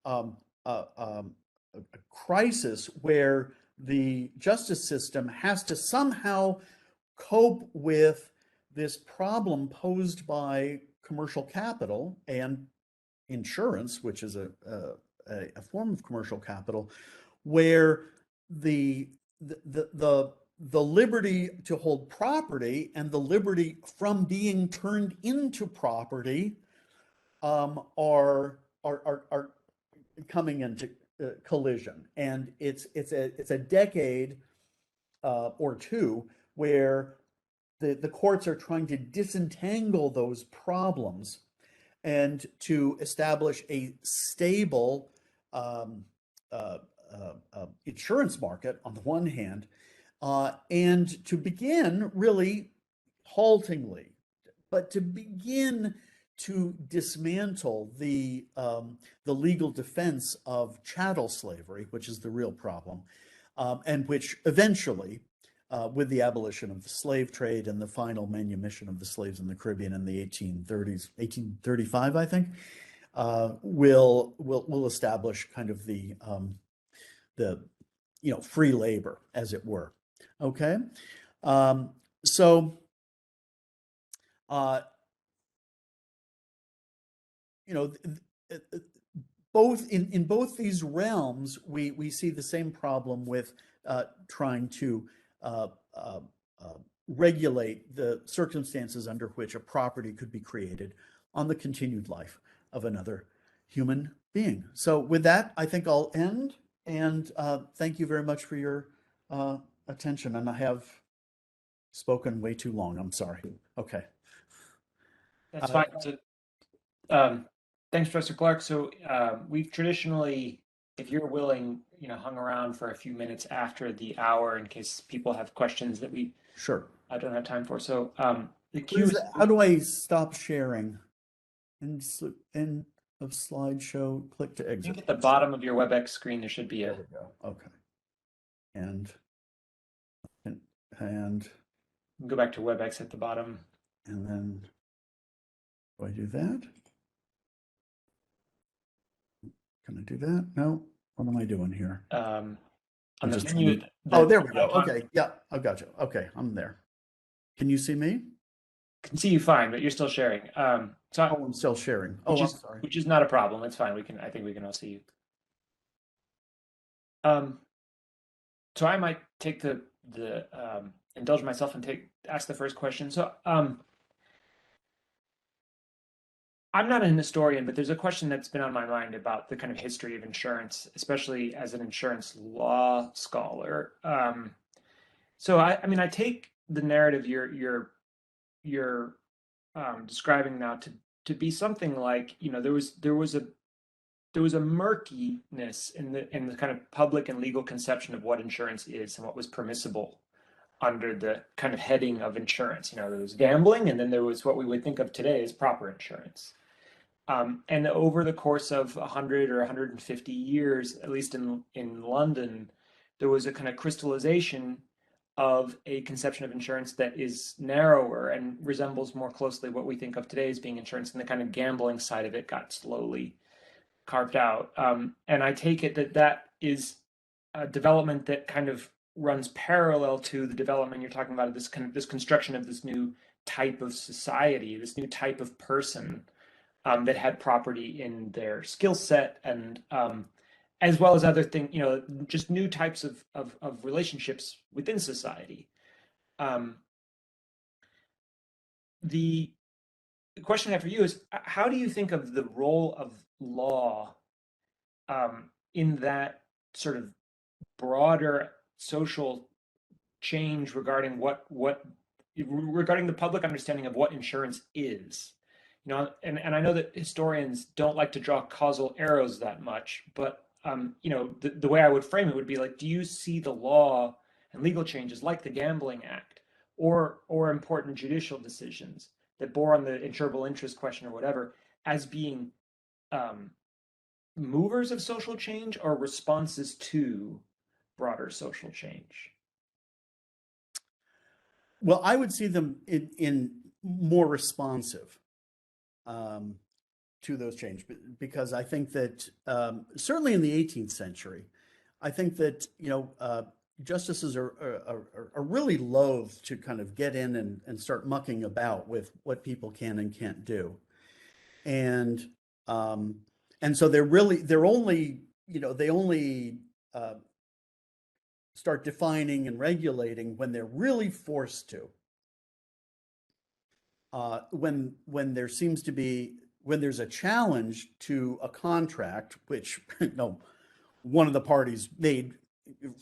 a crisis where the justice system has to somehow cope with this problem posed by commercial capital and insurance, which is a form of commercial capital, where the liberty to hold property and the liberty from being turned into property are are coming into collision, and it's a decade or two where the courts are trying to disentangle those problems and to establish a stable insurance market on the one hand, and to begin really haltingly, but to begin to dismantle the legal defense of chattel slavery, which is the real problem, and which eventually, with the abolition of the slave trade and the final manumission of the slaves in the Caribbean in the 1830s, 1835, I think, will establish kind of the free labor, as it were. Okay, so both in both these realms, we see the same problem with trying to regulate the circumstances under which a property could be created on the continued life of another human being. So with that, I think I'll end, and thank you very much for your attention. And I have spoken way too long. I'm sorry. Okay. That's fine. So, thanks, Professor Clark. So we've traditionally, if you're willing, hung around for a few minutes after the hour in case people have questions that we don't have time for. So the queue is, how do I stop sharing? End of slideshow, click to exit. I think at the bottom of your WebEx screen, there should be a. There we go. Okay. And go back to WebEx at the bottom. And then do I do that? Can I do that? No. What am I doing here? On the menu. Oh, there we go. Okay. Yeah, I've got you. Okay, I'm there. Can you see me? I can see you fine, but you're still sharing. I'm still sharing. I'm sorry. Which is not a problem. It's fine. I think we can all see you. So I might take indulge myself and ask the first question. So I'm not an historian, but there's a question that's been on my mind about the kind of history of insurance, especially as an insurance law scholar. So I take the narrative you're describing now to be something like, there was a murkiness in the kind of public and legal conception of what insurance is and what was permissible under the kind of heading of insurance. There was gambling, and then there was what we would think of today as proper insurance. And over the course of 100 or 150 years, at least in London, there was a kind of crystallization of a conception of insurance that is narrower and resembles more closely what we think of today as being insurance, and the kind of gambling side of it got slowly carved out. And I take it that is a development that kind of runs parallel to the development you're talking about, of this construction of this new type of society, this new type of person that had property in their skill set, and as well as other things, just new types of relationships within society. The question I have for you is, how do you think of the role of law in that sort of broader social change regarding regarding the public understanding of what insurance is? And I know that historians don't like to draw causal arrows that much, but the way I would frame it would be like, do you see the law and legal changes like the Gambling Act or important judicial decisions that bore on the insurable interest question or whatever as being movers of social change or responses to broader social change? Well, I would see them in more responsive to those changes, because I think that certainly in the 18th century, I think that justices are really loath to kind of get in and start mucking about with what people can and can't do, and so they only start defining and regulating when they're really forced to. When when there's a challenge to a contract, which one of the parties made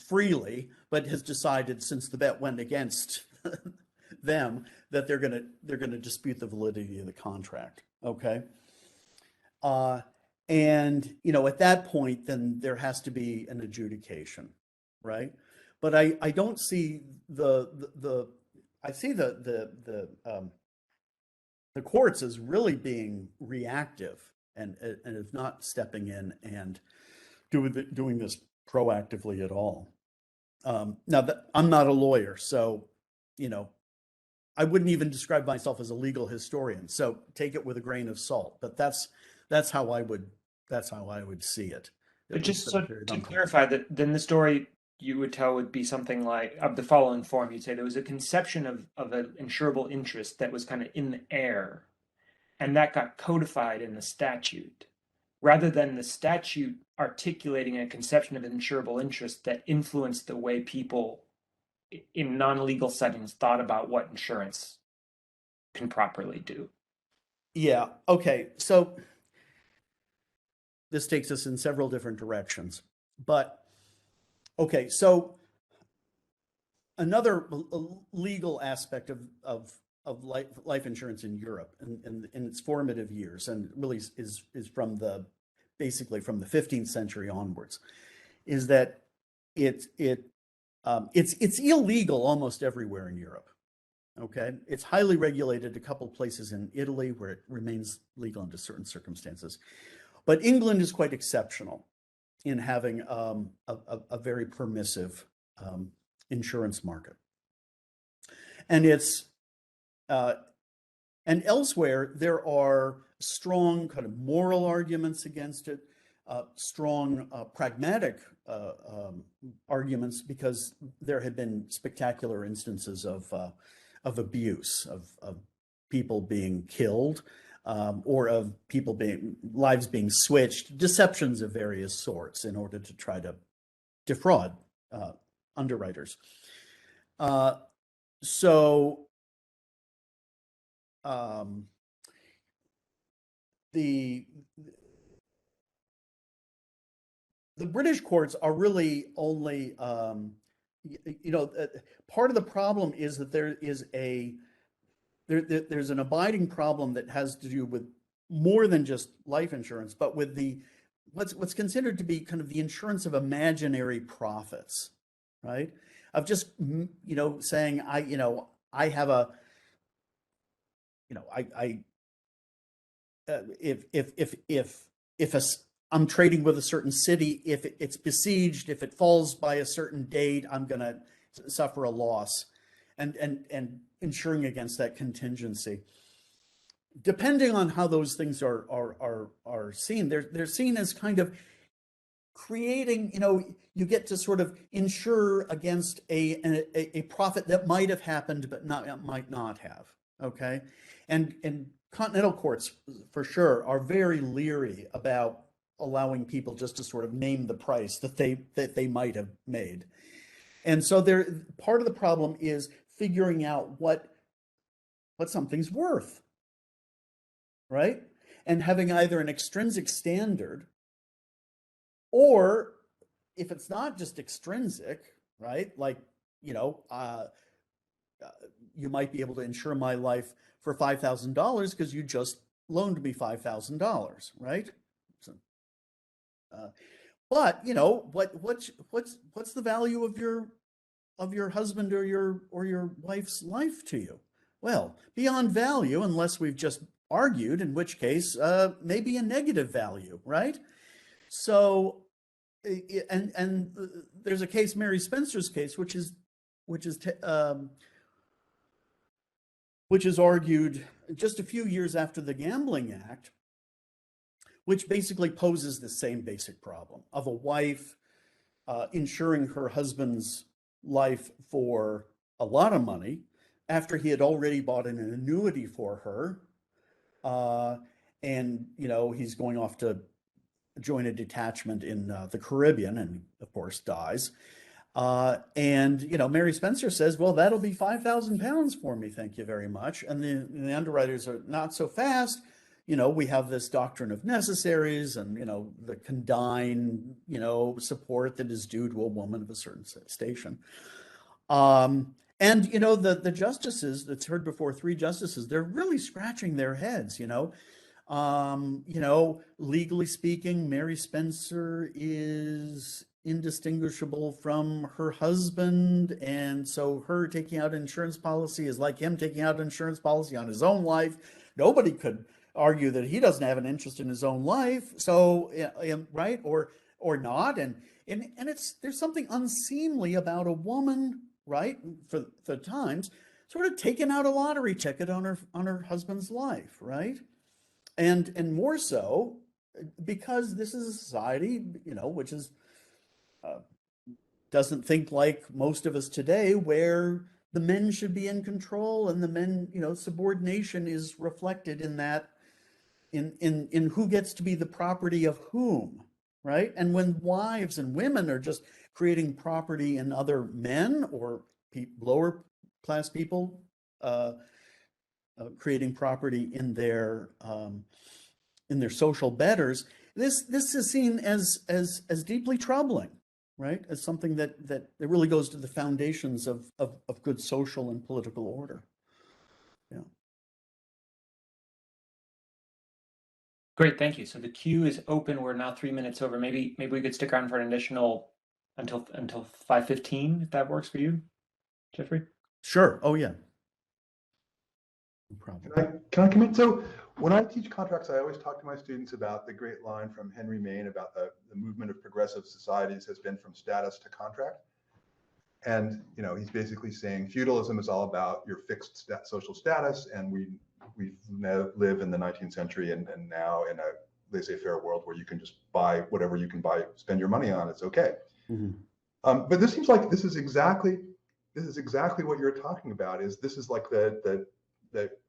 freely, but has decided, since the bet went against them, that they're gonna dispute the validity of the contract. Okay. And at that point, then there has to be an adjudication, right? But I don't see I see the courts as really being reactive and is not stepping in and doing this proactively at all. Now, I'm not a lawyer, so I wouldn't even describe myself as a legal historian. So take it with a grain of salt. But that's how I would see it. But just so to clarify, that then the story you would tell would be something like, of the following form. You'd say there was a conception of an insurable interest that was kind of in the air, and that got codified in the statute, rather than the statute articulating a conception of an insurable interest that influenced the way people in non-legal settings thought about what insurance can properly do. Yeah. Okay. So this takes us in several different directions, but okay. So another legal aspect of life insurance in Europe in its formative years, and really is from basically from the 15th century onwards, is that it's illegal almost everywhere in Europe. Okay, it's highly regulated. A couple places in Italy where it remains legal under certain circumstances, but England is quite exceptional in having a very permissive insurance market, and and elsewhere there are strong kind of moral arguments against it, strong pragmatic arguments, because there had been spectacular instances of abuse, of people being killed, or of lives being switched, deceptions of various sorts in order to try to defraud underwriters. The British courts are really only, part of the problem is that there's an abiding problem that has to do with more than just life insurance, but with what's considered to be kind of the insurance of imaginary profits, right? Of just saying I have a if I'm trading with a certain city, if it's besieged, if it falls by a certain date, I'm going to suffer a loss, and insuring against that contingency. Depending on how those things are seen, they're seen as kind of creating, you get to sort of insure against a profit that might have happened but might not have. Okay, and continental courts for sure are very leery about allowing people just to sort of name the price that they might have made. And so part of the problem is figuring out what something's worth, right? And having either an extrinsic standard, or if it's not just extrinsic, right? Like, you might be able to insure my life for $5,000 because you just loaned me $5,000, right? So, but what's the value of your husband or your wife's life to you? Well, beyond value, unless we've just argued, in which case maybe a negative value, right? So, and there's a case, Mary Spencer's case, which is argued just a few years after the Gambling Act, which basically poses the same basic problem of a wife insuring her husband's life for a lot of money after he had already bought an annuity for her, and he's going off to join a detachment in the Caribbean, and of course dies. And Mary Spencer says, well, that'll be £5,000 for me, thank you very much. And the underwriters are not so fast. we have this doctrine of necessaries and, the condign, support that is due to a woman of a certain station. And, the justices that's heard before, three justices, they're really scratching their heads, legally speaking, Mary Spencer is indistinguishable from her husband, and so her taking out an insurance policy is like him taking out an insurance policy on his own life. Nobody could argue that he doesn't have an interest in his own life, so right, or not, and there's something unseemly about a woman, right, for the times, sort of taking out a lottery ticket on her husband's life, right? And more so because this is a society, which is doesn't think like most of us today, where the men should be in control, and the men, subordination is reflected in that, in who gets to be the property of whom, right? And when wives and women are just creating property in other men or lower class people, creating property in their social betters, this is seen as deeply troubling, right? As something that really goes to the foundations of good social and political order. Yeah. Great, thank you. So the queue is open. We're now 3 minutes over. Maybe we could stick around for an additional until 5:15, if that works for you, Geoffrey. Sure. Oh yeah. No problem. Can I come in? So when I teach contracts, I always talk to my students about the great line from Henry Maine about the movement of progressive societies has been from status to contract. And he's basically saying feudalism is all about your fixed social status, and we live in the 19th century and now in a laissez-faire world where you can just buy whatever you can buy, spend your money on. It's okay. Mm-hmm. But this seems like this is exactly what you're talking about. This is like the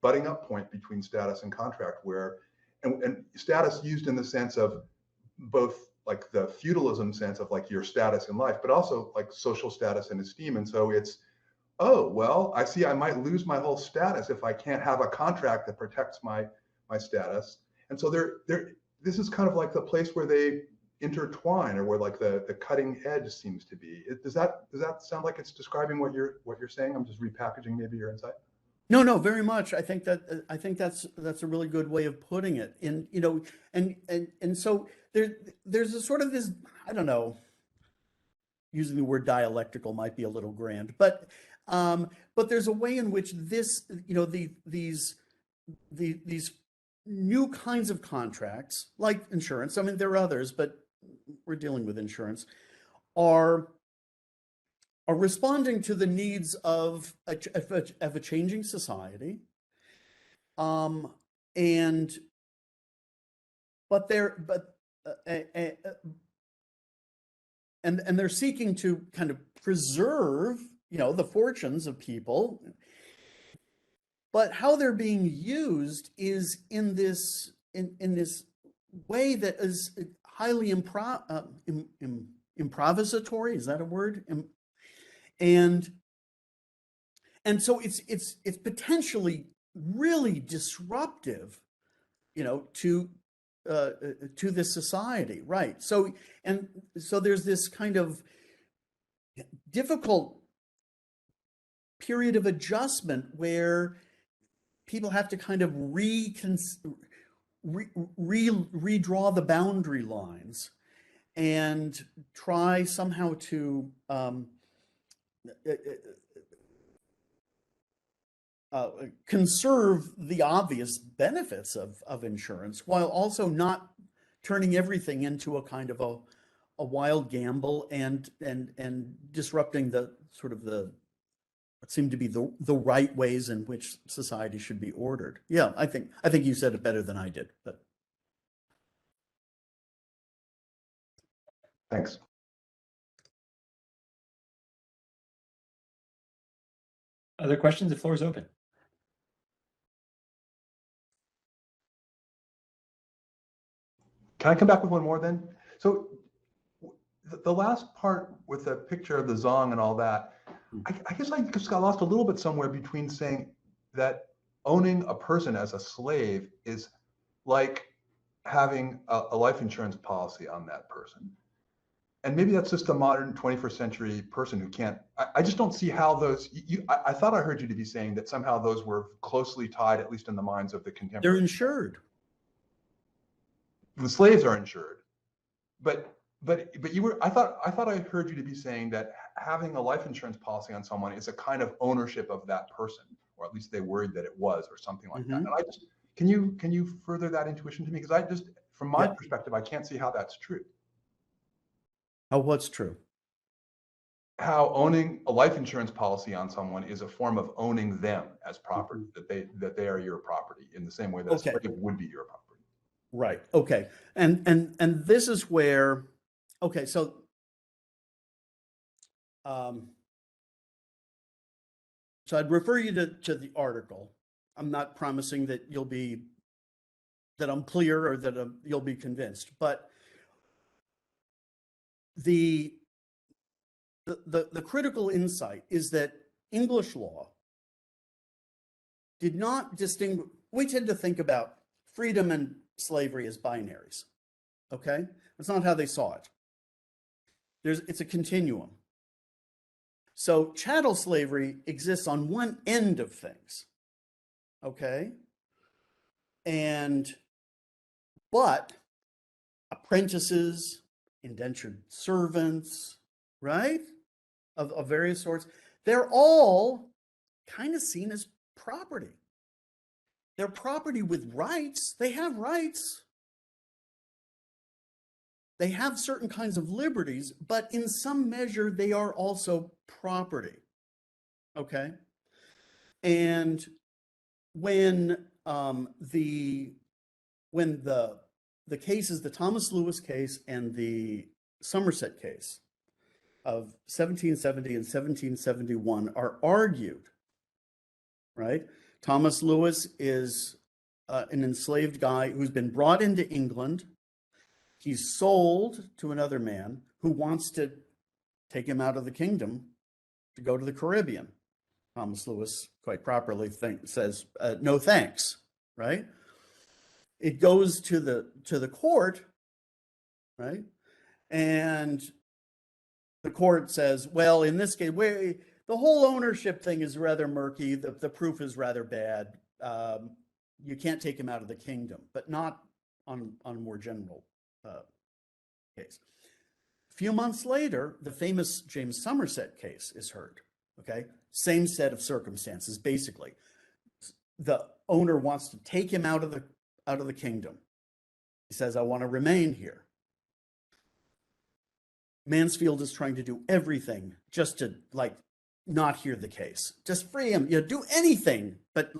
butting up point between status and contract, where and status used in the sense of both like the feudalism sense of like your status in life, but also like social status and esteem. And so it's, oh, well, I see I might lose my whole status if I can't have a contract that protects my status. And so this is kind of like the place where they intertwine, or where like the cutting edge seems to be. Does that sound like it's describing what you're saying? I'm just repackaging maybe your insight. No, very much. I think that's a really good way of putting it. And so there's a sort of this, I don't know, using the word dialectical might be a little grand, but there's a way in which this, these new kinds of contracts, like insurance, I mean, there are others, but we're dealing with insurance, are responding to the needs of a changing society, and they're seeking to kind of preserve, the fortunes of people, but how they're being used is in this way that is highly improvisatory. Is that a word? And so it's potentially really disruptive, to this society, right? So there's this kind of difficult period of adjustment where people have to kind of redraw the boundary lines and try somehow to conserve the obvious benefits of insurance, while also not turning everything into a kind of a wild gamble and disrupting the sort of what seem to be the right ways in which society should be ordered. Yeah, I think you said it better than I did, but thanks. Other questions? The floor is open. Can I come back with one more then? So the last part with the picture of the Zong and all that, I guess I just got lost a little bit somewhere between saying that owning a person as a slave is like having a life insurance policy on that person. And maybe that's just a modern 21st century person who can't, I just don't see how those, I thought I heard you to be saying that somehow those were closely tied, at least in the minds of the They're contemporary. insured. The slaves are insured. But you were, I thought I heard you to be saying that having a life insurance policy on someone is a kind of ownership of that person, or at least they worried that it was, or something like that. And I just, can you further that intuition to me? Because I just, from my perspective, I can't see how that's true. How what's true? How owning a life insurance policy on someone is a form of owning them as property, that they are your property in the same way that a slave would be your property. Right. Okay. And this is where, okay, so so I'd refer you to the article. I'm not promising that I'm clear or that you'll be convinced, but the critical insight is that English law did not distinguish. We tend to think about freedom and slavery as binaries. Okay, that's not how they saw it. It's a continuum. So chattel slavery exists on one end of things. Okay, but apprentices, indentured servants, right, of various sorts, they're all kind of seen as property. They're property with rights. They have rights. They have certain kinds of liberties, but in some measure, they are also property. Okay? And when the cases, the Thomas Lewis case and the Somerset case of 1770 and 1771 are argued, right? Thomas Lewis is an enslaved guy who's been brought into England. He's sold to another man who wants to take him out of the kingdom to go to the Caribbean. Thomas Lewis, quite properly, says, no thanks, right? It goes to the court, right? And the court says, well, in this case, the whole ownership thing is rather murky. The proof is rather bad. You can't take him out of the kingdom, but not on a more general case. A few months later, the famous James Somerset case is heard. Okay, same set of circumstances. Basically, the owner wants to take him out of the kingdom. He says, "I want to remain here." Mansfield is trying to do everything just to not hear the case. Just free him. Do anything, but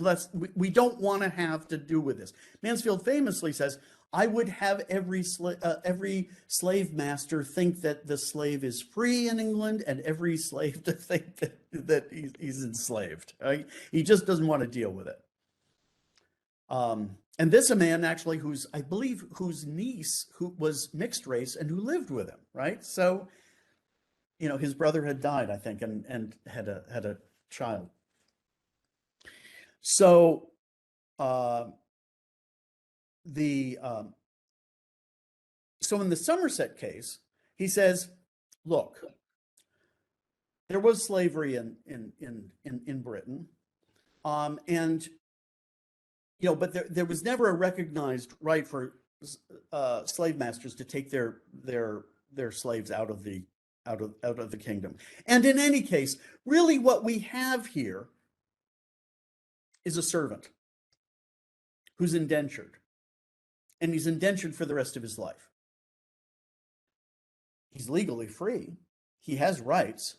we don't want to have to do with this. Mansfield famously says, I would have every slave master think that the slave is free in England and every slave to think that he's enslaved. Right? He just doesn't want to deal with it. And this a man actually I believe whose niece who was mixed race and who lived with him, right? So, his brother had died, I think, and had a child. So so in the Somerset case, he says, look, there was slavery in Britain, and but there was never a recognized right for slave masters to take their slaves out of the kingdom. And in any case, really what we have here is a servant who's indentured, and he's indentured for the rest of his life. He's legally free. He has rights,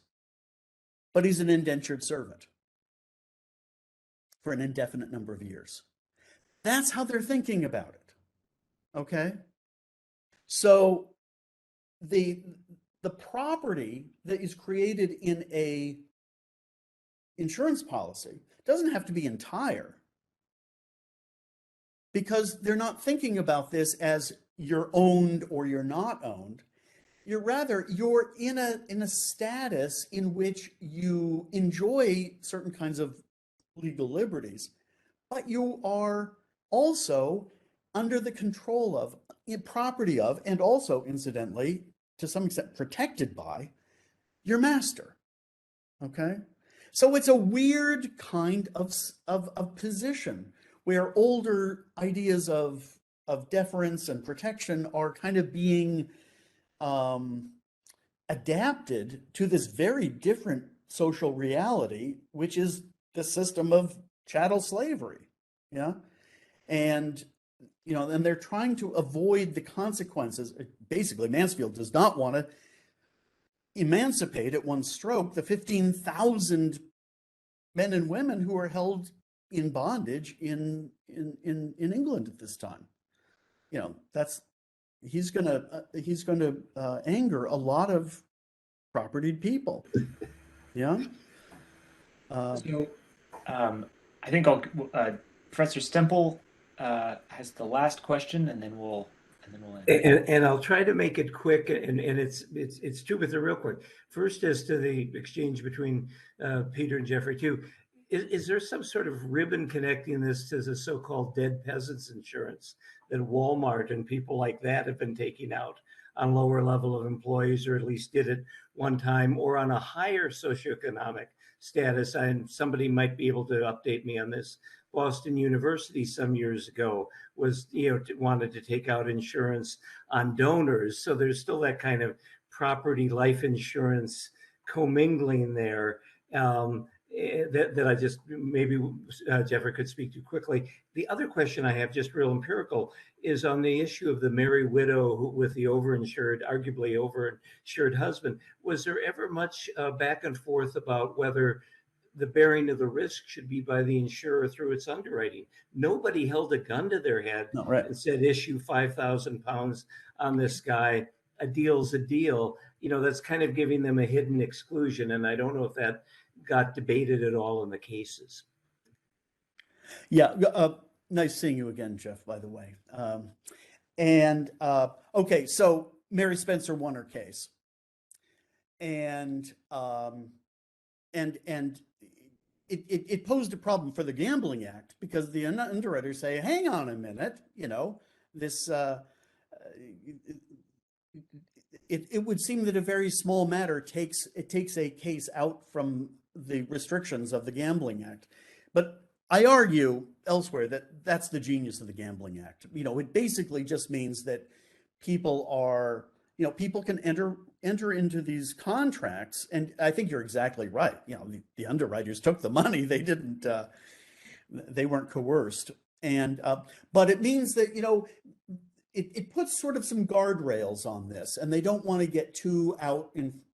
but he's an indentured servant for an indefinite number of years. That's how they're thinking about it. Okay? So the property that is created in a insurance policy doesn't have to be entire, because they're not thinking about this as you're owned or you're not owned. You're in a status in which you enjoy certain kinds of legal liberties, but you are also under the control of, property of, and also, incidentally, to some extent, protected by your master. Okay? So it's a weird kind of position where older ideas of deference and protection are kind of being adapted to this very different social reality, which is the system of chattel slavery. Yeah. And, and they're trying to avoid the consequences. Basically, Mansfield does not want to emancipate at one stroke the 15,000 men and women who are held in bondage in England at this time. He's going to anger a lot of propertied people. Yeah. So I think Professor Stemple has the last question, and then we'll end. And I'll try to make it quick, and it's two, but they're real quick. First, as to the exchange between Peter and Geoffrey too, is there some sort of ribbon connecting this to the so-called dead peasants insurance that Walmart and people like that have been taking out on lower level of employees, or at least did it one time, or on a higher socioeconomic status? And somebody might be able to update me on this. Boston University some years ago was, wanted to take out insurance on donors. So there's still that kind of property life insurance commingling there. That I just, maybe Geoffrey could speak to quickly. The other question I have, just real empirical, is on the issue of the merry widow with the arguably overinsured husband. Was there ever much back and forth about whether the bearing of the risk should be by the insurer through its underwriting? Nobody held a gun to their head and said, issue 5,000 pounds on this guy. A deal's a deal. That's kind of giving them a hidden exclusion. And I don't know if that got debated at all in the cases. Yeah. Nice seeing you again, Jeff, by the way. Okay, so Mary Spencer won her case. And it posed a problem for the Gambling Act, because the underwriters say, hang on a minute, this it would seem that a very small matter takes a case out from the restrictions of the Gambling Act. But I argue elsewhere that that's the genius of the Gambling Act. It basically just means that people can enter into these contracts, and I think you're exactly right. The underwriters took the money; they weren't coerced, but it means that it puts sort of some guardrails on this, and they don't want to get too out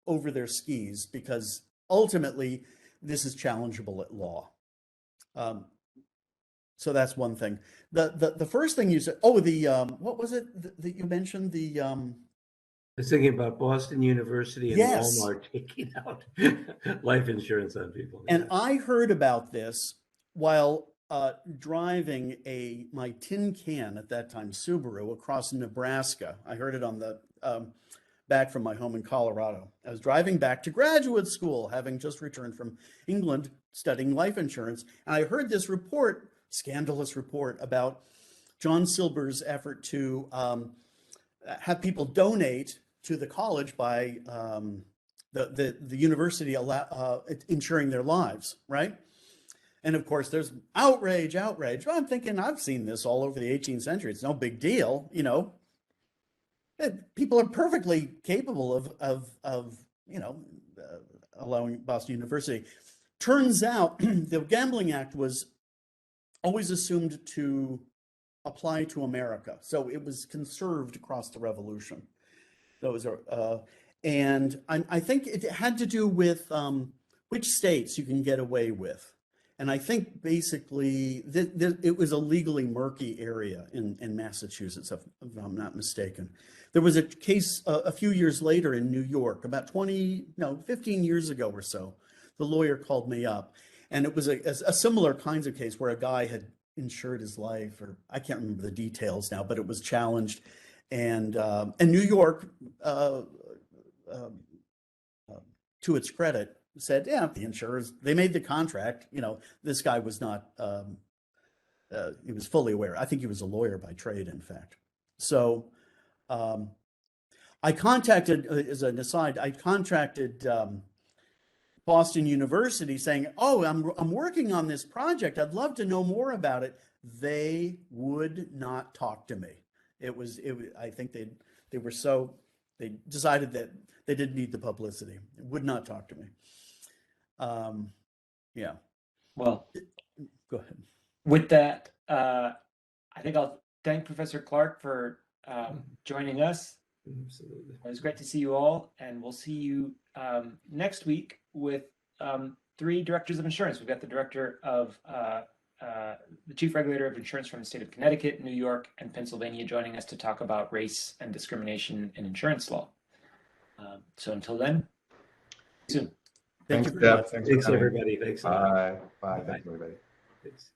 over their skis, because ultimately this is challengeable at law. So that's one thing. The first thing you said, what was it that you mentioned? I was thinking about Boston University and yes. Walmart taking out life insurance on people. And I heard about this while driving my tin can, at that time Subaru, across Nebraska. I heard it on the back from my home in Colorado. I was driving back to graduate school, having just returned from England studying life insurance. And I heard this scandalous report about John Silber's effort to have people donate to the college by the university insuring their lives, right? And of course, there's outrage. Well, I'm thinking, I've seen this all over the 18th century. It's no big deal, People are perfectly capable of allowing Boston University. Turns out the Gambling Act was always assumed to apply to America, so it was conserved across the Revolution. Those are, and I think it had to do with which states you can get away with. And I think basically it was a legally murky area in Massachusetts, if I'm not mistaken. There was a case a few years later in New York, about 15 years ago or so. The lawyer called me up, and it was a similar kinds of case where a guy had insured his life, or I can't remember the details now, but it was challenged. And New York, to its credit, said, yeah, the insurers, they made the contract. This guy was not he was fully aware. I think he was a lawyer by trade, in fact. So I contacted, as an aside, I contacted Boston University saying, "Oh, I'm working on this project. I'd love to know more about it." They would not talk to me. I think they decided that they didn't need the publicity. They would not talk to me. Yeah. Well, go ahead. With that, I think I'll thank Professor Clark for joining us. Absolutely. It was great to see you all, and we'll see you next week with 3 directors of insurance. We've got the director of the chief regulator of insurance from the state of Connecticut, New York, and Pennsylvania joining us to talk about race and discrimination in insurance law. So until then, see you soon. Thank Thanks, you very Jeff. much. Thanks, Thanks for coming. everybody. Thanks a lot. Bye. Bye. Bye. Thanks, everybody. Thanks.